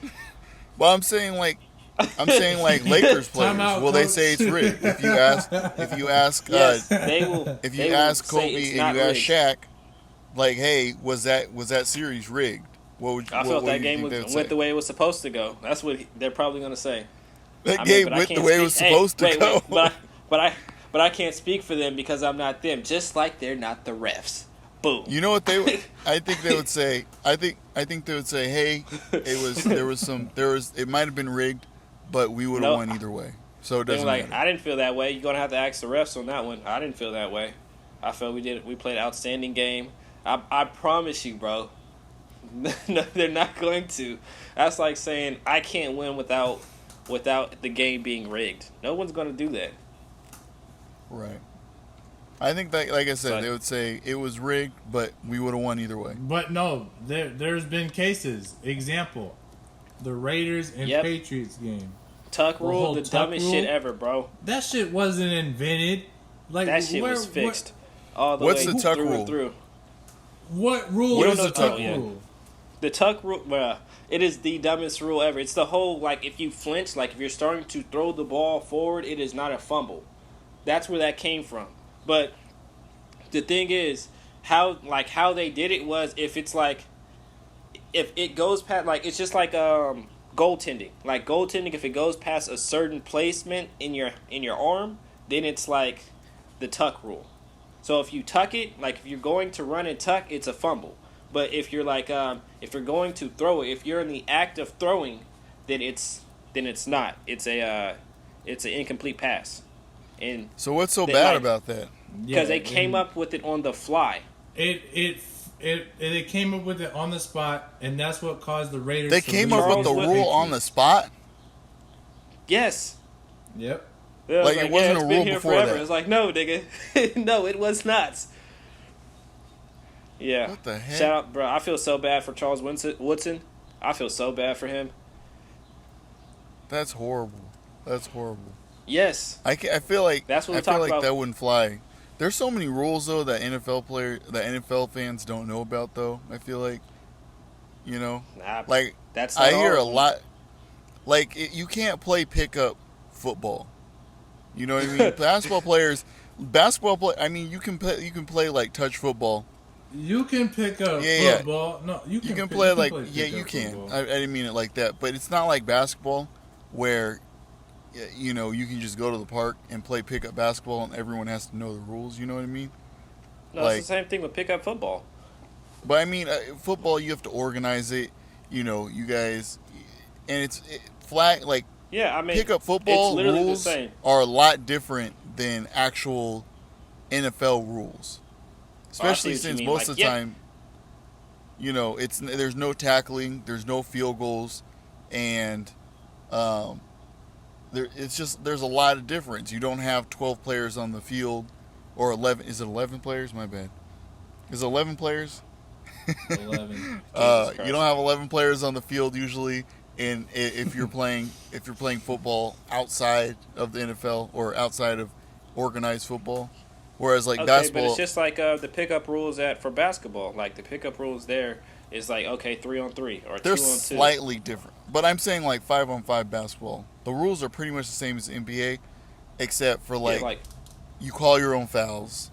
Well, I'm saying like Lakers players. Time out, Will they coach. say it's rigged? If you ask Yes, they will. if they you will ask say Kobe it's and not you ask rigged. Shaq, like, hey, was that series rigged? What would I what, felt what that do you game think they would went say? the way it was supposed to go. That's what they're probably going to say. That I mean, game but I went the can't way it was speak- supposed to wait, go. Wait, but I can't speak for them because I'm not them. Just like they're not the refs. Boom. You know what they would? I think they would say. I think they would say, "Hey, it might have been rigged, but we would have No. won either way, so it They were doesn't like, matter." I didn't feel that way. You're gonna have to ask the refs on that one. I didn't feel that way. I felt we played an outstanding game. I promise you, bro. No, they're not going to. That's like saying I can't win without the game being rigged. No one's gonna do that. Right. I think that, like I said, But- they would say it was rigged, but we would have won either way. But no, there's been cases. Example, the Raiders and Yep. Patriots game. Tuck The rule, whole the tuck dumbest rule? shit ever, bro. That shit wasn't invented. Like That shit was fixed all the What's way the tuck through rule? and through. What rule What is is the the tuck tuck rule? rule? The tuck rule, it is the dumbest rule ever. It's the whole, like, if you flinch, like, if you're starting to throw the ball forward, it is not a fumble. That's where that came from. But the thing is, how they did it was, if it's like, if it goes past, like, it's just like goaltending. Like, goaltending, if it goes past a certain placement in your arm, then it's like the tuck rule. So if you tuck it, like, if you're going to run and tuck, it's a fumble. But if you're like, if you're going to throw it, if you're in the act of throwing, then it's not. It's an incomplete pass, and So what's so They bad like- about that? because they came up with it on the fly. It came up with it on the spot, and that's what caused the Raiders. They to came lose up with Charles the Wood- rule on the spot. Yes. Yep. Yeah, Like, it wasn't it's a been rule here before forever. that. It's like, no, nigga, no, it was not. Yeah. What the heck? Shout out, bro. I feel so bad for Charles Woodson. I feel so bad for him. That's horrible. That's horrible. Yes. I feel like That's what we I feel talked like about. that wouldn't fly. There's so many rules though that NFL fans don't know about though. I feel like, you know, Nah, like that's I not hear all a of them. lot. Like you can't play pickup football. You know what I mean? Basketball play. I mean, you can play like touch football. You can pick up Yeah. football. No, you You can pick- play like pick yeah, up you can. football. I didn't mean it like that, but it's not like basketball where you know you can just go to the park and play pickup basketball and everyone has to know the rules. You know what I mean? No, like- it's the same thing with pickup football. But I mean, football you have to organize it. You know, you guys, and it's flag like Yeah, I mean, pickup football it's literally rules the same. are a lot different than actual NFL rules, especially what you since mean, most like, of the yeah. time, you know, there's no tackling, there's no field goals, and there's a lot of difference. You don't have 12 players on the field, or 11. Is it 11 players? My bad. Is it 11 players? 11. Jesus You Christ. don't have 11 players on the field usually, and if you're playing football outside of the NFL or outside of organized football, Whereas like Okay, but basketball, it's just like the pickup rules at for basketball. Like the pickup rules there is like okay, 3-on-3 or they're 2-on-2. slightly different. But I'm saying like 5-on-5 basketball. The rules are pretty much the same as NBA, except for Yeah, like like you call your own fouls.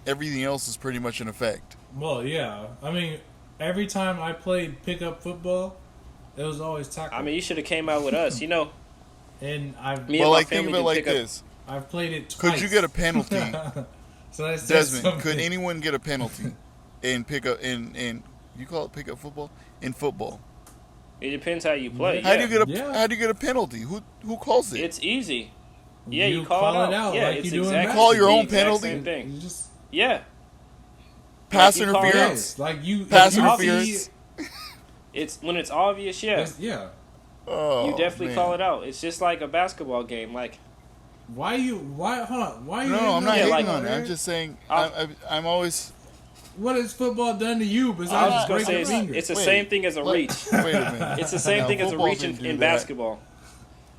Everything else is pretty much in effect. Well, yeah. I mean, every time I played pickup football, it was always tackle. I mean, you should have came out with us. You know, and I've me Well, and my like think family of it did like pickup. this: I've played it twice. could you get a penalty, So that says Desmond? something. Could anyone get a penalty in pickup in you call it pickup football in football? It depends how you play. How Yeah. do you get a Yeah. how do you get a penalty? Who calls it? It's easy. Yeah, you call it out. Yeah, like it's you do in exactly Call your the own exact penalty? Same thing. You just Yeah, Pass like you call it interference. yes, like you Pass like you interference. see- it's when it's obvious. Yeah, yeah. Oh, you definitely man. call it out. It's just like a basketball game. Like Why you No, hating I'm not Yeah, hating like- on it. I'm just saying I'll- I'm always. What has football done to you I was besides just gonna break say, your it's, finger? it's the Wait, same thing as a what? reach. Wait a minute. It's the same No, thing as a football reach didn't do in that. basketball.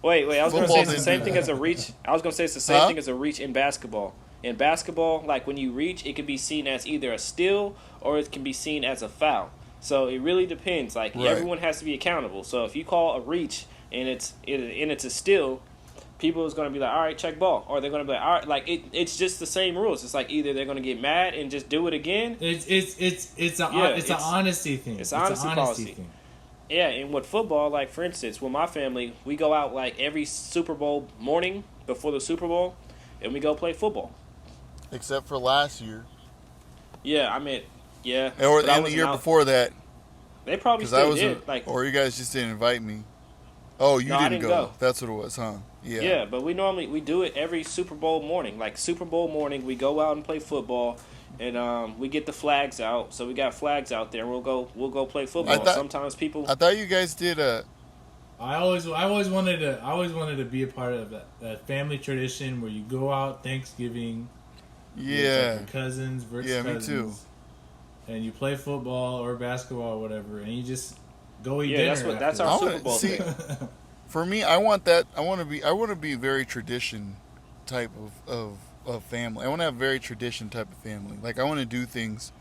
Wait. I was gonna Football say it's the didn't same do thing that. as a reach. I was gonna say it's the same Huh? thing as a reach in basketball. In basketball, like when you reach, it can be seen as either a steal or it can be seen as a foul. So it really depends. Like Right. everyone has to be accountable. So if you call a reach and it's a steal, people is gonna be like, all right, check ball, or they're gonna be like, all right, like it's just the same rules. It's like either they're gonna get mad and just do it again. It's an it's- honesty thing. it's an honesty policy. thing. Yeah, and with football, like for instance, with my family, we go out like every Super Bowl morning before the Super Bowl, and we go play football. Except for last year, Yeah, I mean, yeah. or but I and the wasn't year out. before that, They probably because I still was, did. Like, or you guys just didn't invite me. Oh, you No, I didn't didn't go. go. That's what it was, huh? Yeah. yeah, but we do it every Super Bowl morning. Like Super Bowl morning, we go out and play football, and we get the flags out. So we got flags out there. We'll go play football. thought- Sometimes people. I thought you guys did a. I always wanted to be a part of that family tradition where you go out Thanksgiving. with, Yeah. like, your cousins versus Yeah, me cousins, too. and you play football or basketball or whatever, and you just go eat Yeah, dinner. that's I our wanna- Super Bowl see- thing. For me, I want that. I want to be very tradition type of family. I want to have very tradition type of family. Like I want to do things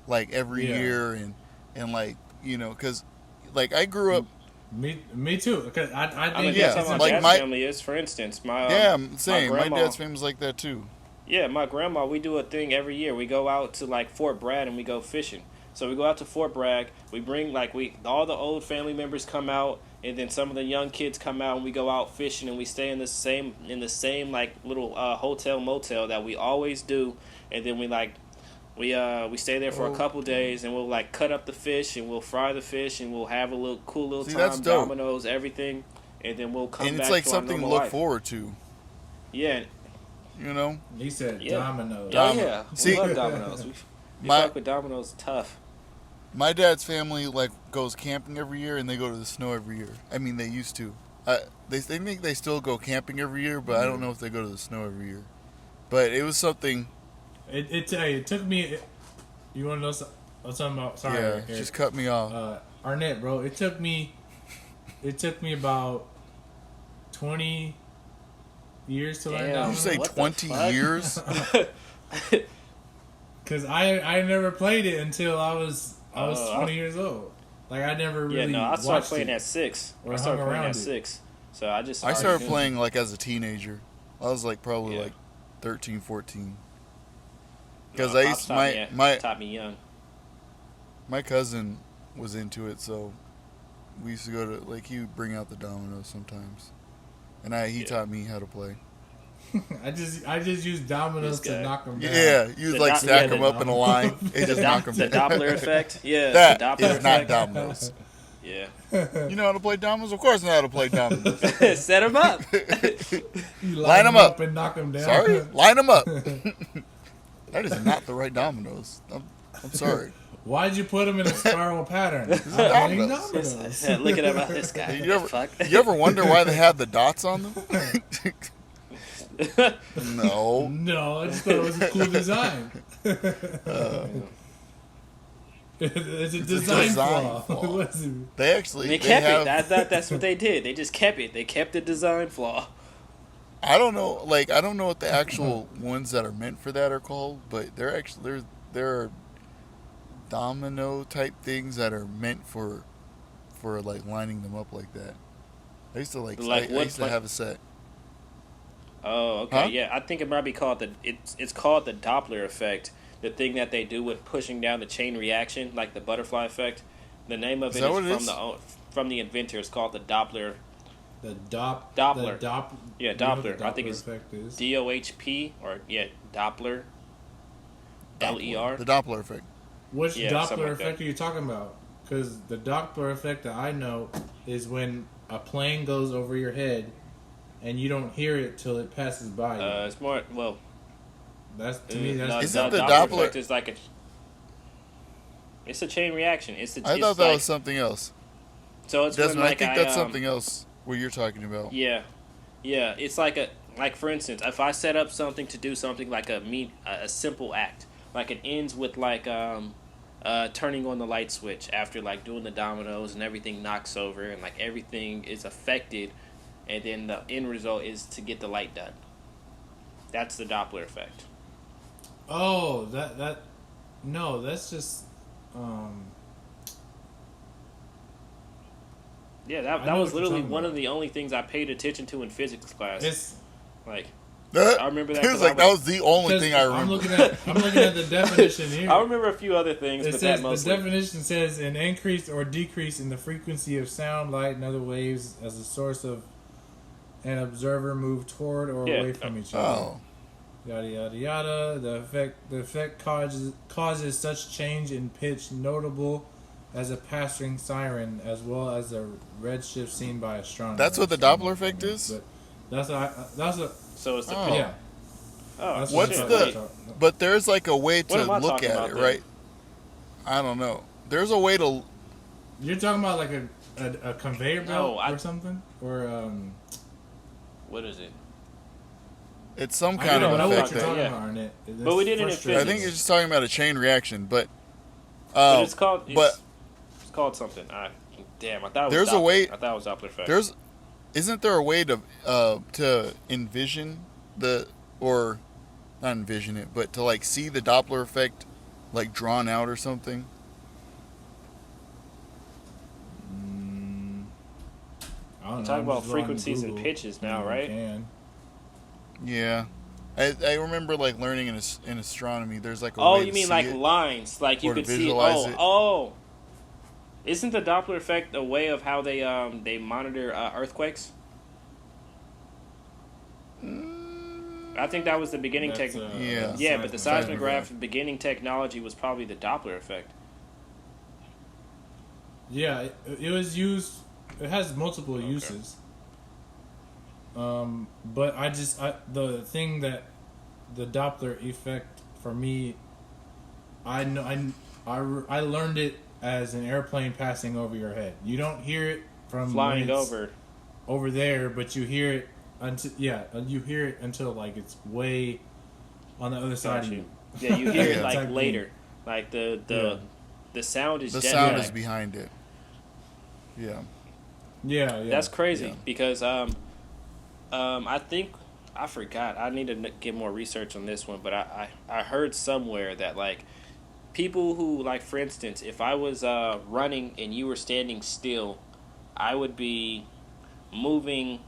like every Yeah. year and like because like I grew up. Me too. Because I I mean, think yeah, that's how my like dad's my- family is. For instance, my Yeah, same. My grandma- dad's family's like that too. Yeah, my grandma, we do a thing every year. We go out to like Fort Bragg and we go fishing. So we go out to Fort Bragg. We bring all the old family members come out, and then some of the young kids come out, and we go out fishing, and we stay in the same like little hotel motel that we always do, and then we stay there for a couple days, and we'll like cut up the fish, and we'll fry the fish, and we'll have a little cool little See, time, that's dope. Dominoes, everything, and then we'll come And back it's like to our something to normal look life. forward to. Yeah, he said Yeah. Dominoes. oh yeah, See- we love Dominoes. We My- fuck with Dominoes tough. My dad's family like goes camping every year, and they go to the snow every year. I mean, they used to. They think they still go camping every year, but I don't know if they go to the snow every year. But it was something. It took me. You want to know something about? Sorry, Yeah, Eric. just cut me off. Arnett, bro. It took me about 20 years to learn Damn. Did you say What the 20 fuck? years? Because I never played it until I was Oh, 20 years old. Like I never really. Yeah, no, I started watched playing it. at 6. Or I started hung playing around at it. 6. So I just I started doing playing like as a teenager. I was like probably Yeah. like 13, 14. it. Because No, I Pops used taught me- my taught me young. my cousin was into it, so we used to go to like he would bring out the dominoes sometimes, and he Yeah. taught me how to play. I just use dominoes This to guy. knock them down. Yeah, you would The like do- stack yeah, them the- up in a line and just knock them The down. Doppler effect? Yeah, That the Doppler is not effect. dominoes. Yeah. You know how to play dominoes? Of course I know how to play dominoes. Set them up. You Line 'em up. and knock them down. Sorry, line them up. That is not the right dominoes. I'm sorry. Why'd you put them in a spiral pattern? I'm playing dominoes. dominoes. Looking at this guy. You ever, Fuck. you ever wonder why they have the dots on them? No. No, I just thought it was a cool design. It's a design design flaw. flaw. What is it? They actually They kept have, it. That's what they did. They just kept it. They kept the design flaw. I don't know. Like, I don't know what the actual ones that are meant for that are called, but they're actually there are domino type things that are meant for like lining them up like that. I used to like Like I what? used to have a set. Oh, okay, Huh? yeah. I think it might be called it's called the Doppler effect. The thing that they do with pushing down the chain reaction, like the butterfly effect. The name of Is it that is what it from is? from the inventor. It's called the Doppler. Doppler. Yeah, You know what the Doppler. I think Doppler it's effect is? DOHP or yeah, Doppler. Doppler. LER. The Doppler effect. Which Yeah, something Doppler like that. effect are you talking about? Because the Doppler effect that I know is when a plane goes over your head and you don't hear it till it passes by you. It's more well. That's to me. That's No, the Isn't the the Doppler Doppler? effect is like a. It's a chain reaction. I It's thought that like was something else. so it's when Desmond, I like think that's something else. What you're talking about. Yeah, yeah. It's like like for instance, if I set up something to do something like a simple act, like it ends with like turning on the light switch after like doing the dominoes and everything knocks over and like everything is affected, and then the end result is to get the light done. That's the Doppler effect. Oh, that no, that's just Yeah, I that know was what you're literally talking one of about. the only things I paid attention to in physics class. it's Like That, I remember that it was 'cause I like that was the only because thing I remember. I'm looking at the definition here. I remember a few other things, It but says that the mostly. definition says an increase or decrease in the frequency of sound, light, and other waves as a source of an observer move toward or Yeah. away from each other. Oh, Yada yada yada. The effect causes such change in pitch notable as a passing siren, as well as a redshift seen by astronomers. that's what the Doppler effect is. But that's a So it's the Oh. yeah. Oh, That's What's shit, the? wait. But there's like a way What to am I look talking at about it, then? right? I don't know. There's a way to. You're talking about like a conveyor belt No, or something, or What is it? It's some I kind don't of know what effect. you're That, talking yeah. about, Arnett. But we did it in I physics. think you're just talking about a chain reaction, but. But it's called. but It's called something. Damn, I thought it was. There's a Doppler. way- I thought it was Doppler effect. isn't there a way to envision or not envision it, but to like see the Doppler effect like drawn out or something? I don't know, talking I'm about just going to frequencies and Google. pitches now, You right? can. Yeah, I remember like learning in astronomy. There's like a Oh, way you to mean see like it. lines? Like you Or to could see. visualize it. Oh. Isn't the Doppler effect a way of how they monitor earthquakes? I think that was the beginning That's, technology. Yeah. Yeah, but the seismograph. seismograph beginning technology was probably the Doppler effect. Yeah, it was used. It has multiple uses. But the thing that the Doppler effect for me, I learned it as an airplane passing over your head. You don't hear it from Flying when it's over. there, but you hear it until like it's way on the other side of Got you. you. Yeah, you hear it Yeah. like Type thing. later. Like the sound is The dead. sound Yeah. is behind it. Yeah. Yeah. That's crazy Yeah. because I think I forgot. I need to get more research on this one, but I heard somewhere that like people who like for instance, if I was running and you were standing still, I would be moving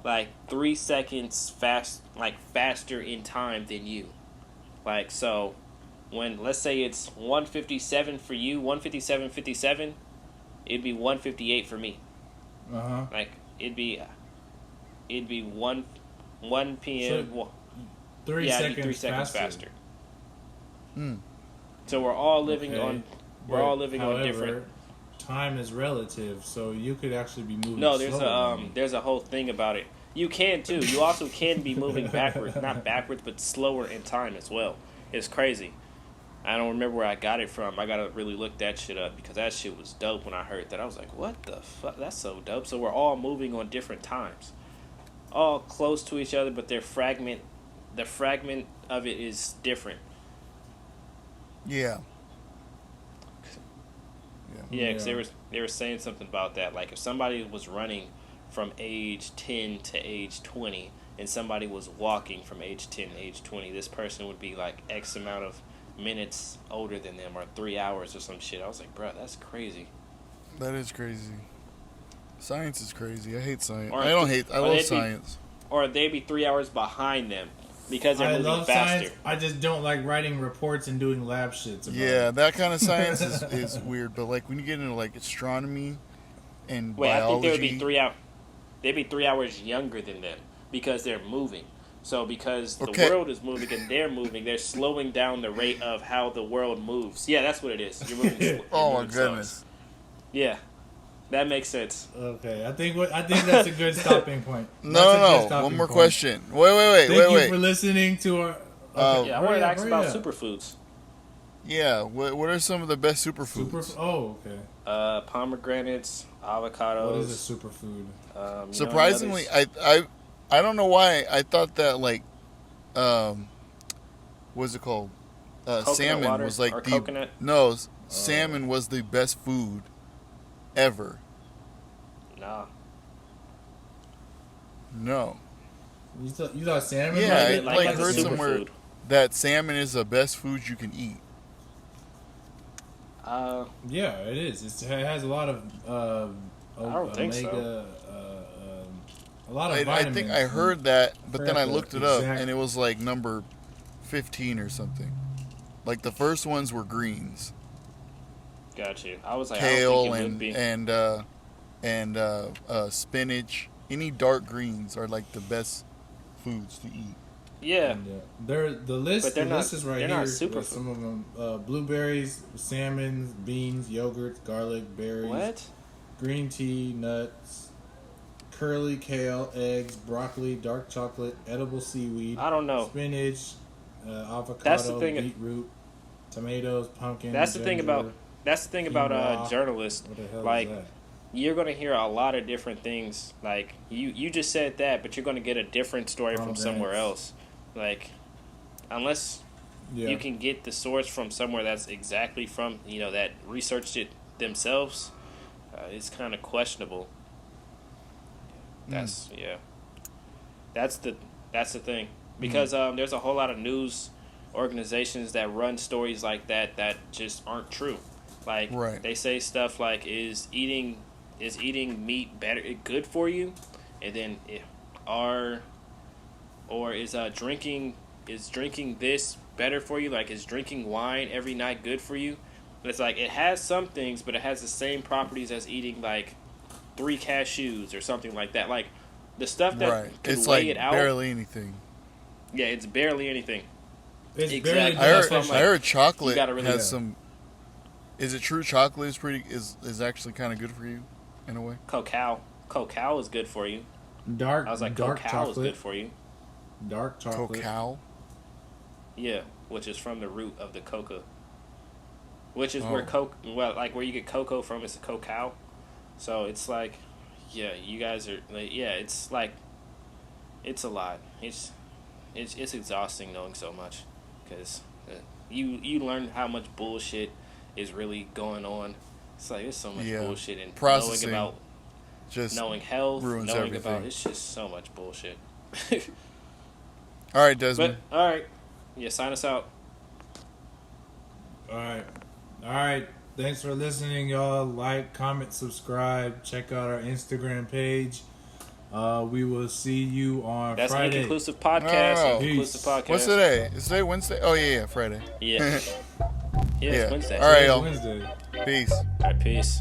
like 3 seconds faster in time than you. Like so when let's say it's 1:57 for you, 1:57:57, it'd be 1:58 for me. Like it'd be 1 p.m. So, 3 yeah, it'd seconds, be 3 seconds faster. Hmm. So we're all living Okay. on we're But, all living on however, different. time is relative, so you could actually be moving. No, slower than me. there's a whole thing about it. You can too. You also can be moving backwards, not backwards, but slower in time as well. It's crazy. I don't remember where I got it from. I gotta really look that shit up because that shit was dope when I heard that. I was like, what the fuck? That's so dope. So we're all moving on different times. All close to each other, but the fragment of it is different. Yeah. Yeah, because Yeah. they were saying something about that. Like if somebody was running from age 10 to age 20, and somebody was walking from age 10 to age 20, this person would be like X amount of minutes older than them, or 3 hours or some shit. I was like, bro, that's crazy. That is crazy. Science is crazy. I hate science. Or- I don't hate. I or love they'd be- science. Or they'd be 3 hours behind them because they're I moving love faster. science. I just don't like writing reports and doing lab shits. About Yeah, it. that kind of science is weird. But like when you get into like astronomy and Wait, biology, I think they would be 3 hours. They'd be 3 hours younger than them because they're moving. So because the Okay. world is moving and they're moving, they're slowing down the rate of how the world moves. Yeah, that's what it is. You're moving. You're Oh my moving slow. goodness. Yeah, that makes sense. Okay, I think that's a good stopping point. No, That's a good no. stopping One more point. question. Wait, Thank you wait. for listening to our. Yeah, I wanted to ask about super. superfoods. Yeah. What are some of the best superfoods? Oh, okay. Pomegranates, avocados. What is a superfood? You know, Surprisingly, others. I don't know why I thought that like what's it called? Coconut Salmon water was like or the coconut? no salmon was the best food ever. Nah. No. You thought salmon? Yeah, was I it? like as a heard somewhere superfood. that salmon is the best food you can eat. Yeah, it is. It has a lot of. I don't think so. omega, a lot of I vitamins. think I heard that, but then I forgot the looked it up exact- and it was like number 15 or something. Like the first ones were greens, Got you. I was like, kale I don't think it would be. and spinach. Any dark greens are like the best foods to eat. Yeah. And, they're the list. But they're the not- list is right they're here. not with superfood. some of them: blueberries, salmon, beans, yogurt, garlic, berries, What? green tea, nuts, curly kale, eggs, broccoli, dark chocolate, edible seaweed, I don't know. spinach, avocado, That's the thing- beetroot, tomatoes, pumpkin. That's the thing about ginger. that's the thing about quinoa. journalists. What the hell Like, is that? you're gonna hear a lot of different things. Like you just said that, but you're gonna get a different story from somewhere else. Like, unless Yeah. you can get the source from somewhere that's exactly from that researched it themselves, it's kind of questionable. That's That's the thing, because there's a whole lot of news organizations that run stories like that just aren't true. Like Right. they say stuff like is eating meat good for you, and then or is drinking this better for you? Like, is drinking wine every night good for you? But it's like it has some things, but it has the same properties as eating like 3 cashews or something like that. Like the stuff that Right. could It's weigh like it out. barely anything. Yeah, it's barely anything. It's Exactly. barely I heard, That's what I'm I like, heard chocolate you gotta really- has Yeah. some. Is it true chocolate is actually kind of good for you, in a way? Cacao is good for you. dark. I was like, dark cacao is chocolate. good for you. Dark chocolate. Cacao. Yeah, which is from the root of the coca. Which is where Oh. where you get cocoa from is cacao. So it's like, yeah, you guys are like, yeah, it's like, it's a lot. It's exhausting knowing so much, because you learn how much bullshit is really going on. It's like there's so much Yeah. bullshit, and Processing knowing Just health, ruins knowing about everything. it's just so much bullshit. All right, Desmond. But all right, yeah, sign us out. All right. Thanks for listening, y'all. Like, comment, subscribe. Check out our Instagram page. We will see you on That's Friday. Inconclusive Podcast. No. Inconclusive Podcast. What's today? Is today Wednesday? Oh yeah, Friday. Yeah. Yeah, Yeah. it's Wednesday. All right, Today's y'all. Wednesday. Peace. All right, peace.